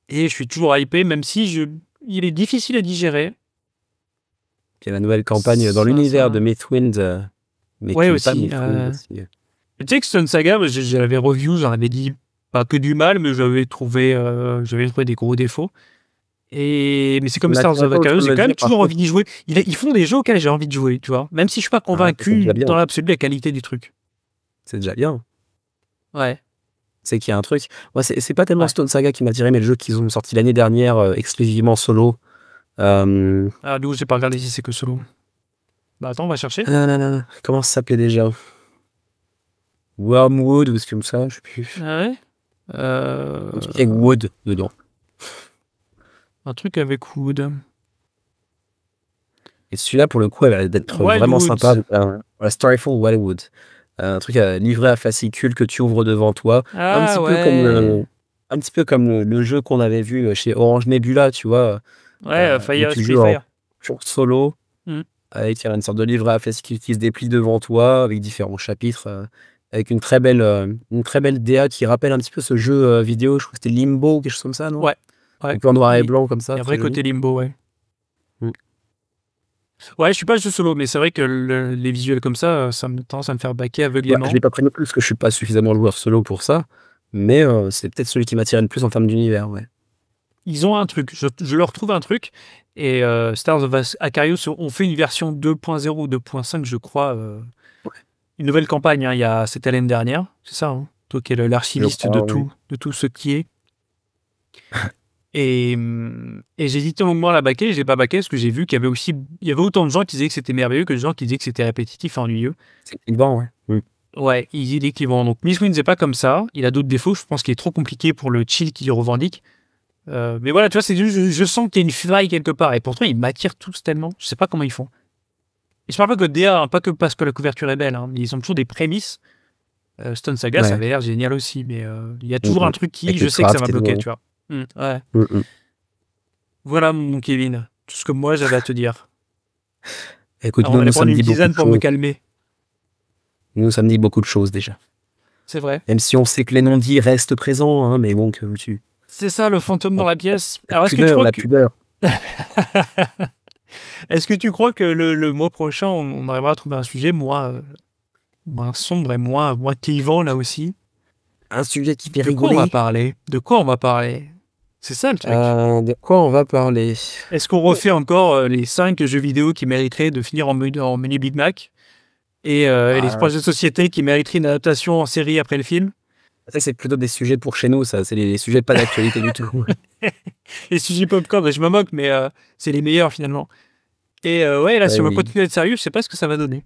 Et je suis toujours hypé, même si il est difficile à digérer. il y a la nouvelle campagne dans l'univers de Ça. Mythwind, mais Ouais, qui n'est pas aussi. Mythwind aussi. Tu sais que Stone Saga, moi, j'avais review, j'en avais dit pas que du mal, mais j'avais trouvé des gros défauts. Mais c'est comme Bah, Stars tu vas of pas où tu Icarus, veux j'ai me quand même dire, par toujours contre. envie d'y jouer. Ils font des jeux auxquels j'ai envie de jouer, tu vois. Même si je suis pas Ah, c'est convaincu déjà bien. dans l'absolu de la qualité du truc. C'est déjà bien. Ouais. C'est qu'il y a un truc. Moi, c'est pas tellement Ouais. Stone Saga qui m'a tiré, mais le jeu qu'ils ont sorti l'année dernière exclusivement solo. Ah, du coup, j'ai pas regardé si c'est que solo. Bah attends, on va chercher. Comment ça s'appelait déjà? Wormwood ou ce comme ça, je sais plus. Ah ouais. Un truc avec Wood dedans. Un truc avec Wood. Et celui-là, pour le coup, avait l'air d'être vraiment Wildwood. sympa. Voilà, Storyful Wildwood. Un truc livré à fascicule que tu ouvres devant toi. Ah ouais. Un petit peu comme le jeu qu'on avait vu chez Orange Nebula, tu vois, Ouais, où Fire tu Split joues en Fire. solo, Hmm. avec une sorte de livret à fascicule qui se déplie devant toi, avec différents chapitres, avec une très belle DA qui rappelle un petit peu ce jeu vidéo, je crois que c'était Limbo ou quelque chose comme ça, non? Ouais. Un Ouais. peu en noir et Il blanc comme y ça, a un très vrai joli. côté limbo, ouais. Mm. Ouais, je suis pas jeu solo, mais c'est vrai que les visuels comme ça, ça me tend à me faire baquer Ouais, aveuglément. je l'ai pas pris non plus parce que je suis pas suffisamment joueur solo pour ça, mais c'est peut-être celui qui m'attire le plus en termes d'univers, ouais. Ils ont un truc, je leur trouve un truc, et Stars of Icarus ont fait une version 2.0 ou 2.5, je crois, une nouvelle campagne, hein, c'était l'année dernière, c'est ça, hein, toi qui es Je l'archiviste crois, oui. de tout ce qui est. Et j'ai hésité au moment à la baquer, je l'ai pas baqué parce que j'ai vu il y avait autant de gens qui disaient que c'était merveilleux que de gens qui disaient que c'était répétitif et ennuyeux. C'est clivant, ouais. Mm. Ouais, il est clivant. Donc Miss Wins n'est pas comme ça. Il a d'autres défauts. Je pense qu'il est trop compliqué pour le chill qu'il revendique. Mais voilà, tu vois, c'est juste, je sens qu'il y a une faille quelque part. Et pourtant, ils m'attirent tous tellement. Je sais pas comment ils font. Et je parle pas que de DA, hein, pas que parce que la couverture est belle. Hein, ils ont toujours des prémices. Stone Saga, ça avait l'air génial aussi. Mais il y a toujours un truc qui, je sais que ça m'a bloqué, tu vois. Ouais. Voilà, mon Kevin. Tout ce que moi, j'avais à te dire. Écoute, on va prendre une tisane pour me calmer. Nous, ça me dit beaucoup de choses déjà. C'est vrai. Même si on sait que les non-dits restent présents, hein, mais bon, que tu... C'est ça, le fantôme dans la pièce. Alors, est-ce que tu crois la pudeur. Est-ce que tu crois que le mois prochain, on arrivera à trouver un sujet moins sombre et moins clivant, là aussi? Un sujet qui fait rigoler. De quoi on va parler? C'est ça, le truc. De quoi on va parler? Est-ce qu'on refait encore les 5 jeux vidéo qui mériteraient de finir en menu Big Mac et les 3 jeux de société qui mériteraient une adaptation en série après le film? Ça, c'est plutôt des sujets pour chez nous, ça. C'est les sujets pas d'actualité du tout. Les sujets popcorn, je me moque, mais c'est les meilleurs, finalement. Et ouais, là, si on va continuer d'être sérieux, je sais pas ce que ça va donner.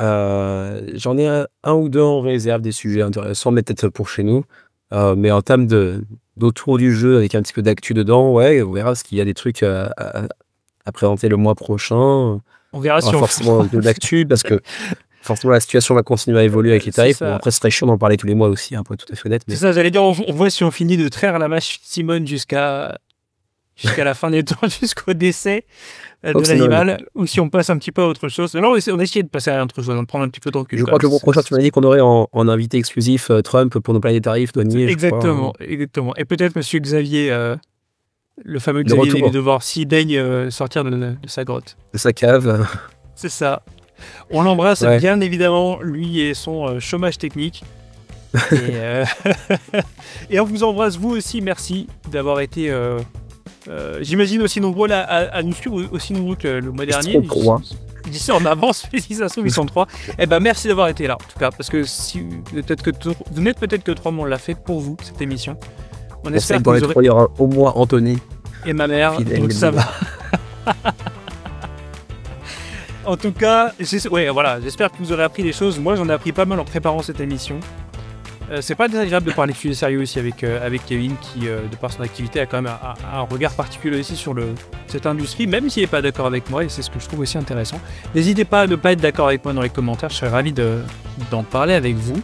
J'en ai un ou deux en réserve, des sujets intéressants, mais peut-être pour chez nous. Mais en termes d'autour du jeu, avec un petit peu d'actu dedans, ouais, on verra s'il y a des trucs à présenter le mois prochain. On verra si on forcément d'actu, parce que forcément la situation va continuer à évoluer avec les tarifs. Bon, après, ce serait chiant d'en parler tous les mois aussi, hein, pour être tout à fait honnête. Mais... C'est ça, j'allais dire, on voit si on finit de traire la mâche Simone jusqu'à la fin des temps, jusqu'au décès de l'animal, ou si on passe un petit peu à autre chose. Non, on a essayé de passer à autre chose, de prendre un petit peu de recul. Je crois que le mois prochain, tu m'as dit qu'on aurait en invité exclusif Trump pour nous parler des tarifs douaniers. Exactement, exactement. Et peut-être Monsieur Xavier, le fameux Xavier de voir s'il daigne sortir de sa grotte. De sa cave. C'est ça. On l'embrasse bien évidemment, lui et son chômage technique. Et on vous embrasse vous aussi, merci d'avoir été... j'imagine aussi nombreux là, à nous suivre, aussi nombreux que le mois dernier. Je dis ça en avance, mais si ça se trouve, ils sont 3. Eh ben, merci d'avoir été là, en tout cas, parce que si vous n'êtes peut-être que 3, mais on l'a fait pour vous, cette émission. On espère que vous aurez... il y aura au moins Anthony. Et ma mère, donc ça va. En tout cas, voilà, j'espère que vous aurez appris des choses. Moi, j'en ai appris pas mal en préparant cette émission. C'est pas désagréable de parler de sujets sérieux aussi avec Kevin qui, de par son activité, a quand même un regard particulier aussi sur cette industrie, même s'il n'est pas d'accord avec moi, et c'est ce que je trouve aussi intéressant. N'hésitez pas à ne pas être d'accord avec moi dans les commentaires, je serais ravi d'en parler avec vous.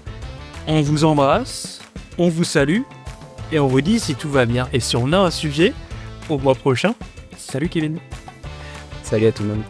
On vous embrasse, on vous salue, et on vous dit si tout va bien. Et si on a un sujet, au mois prochain, salut Kevin. Salut à tout le monde.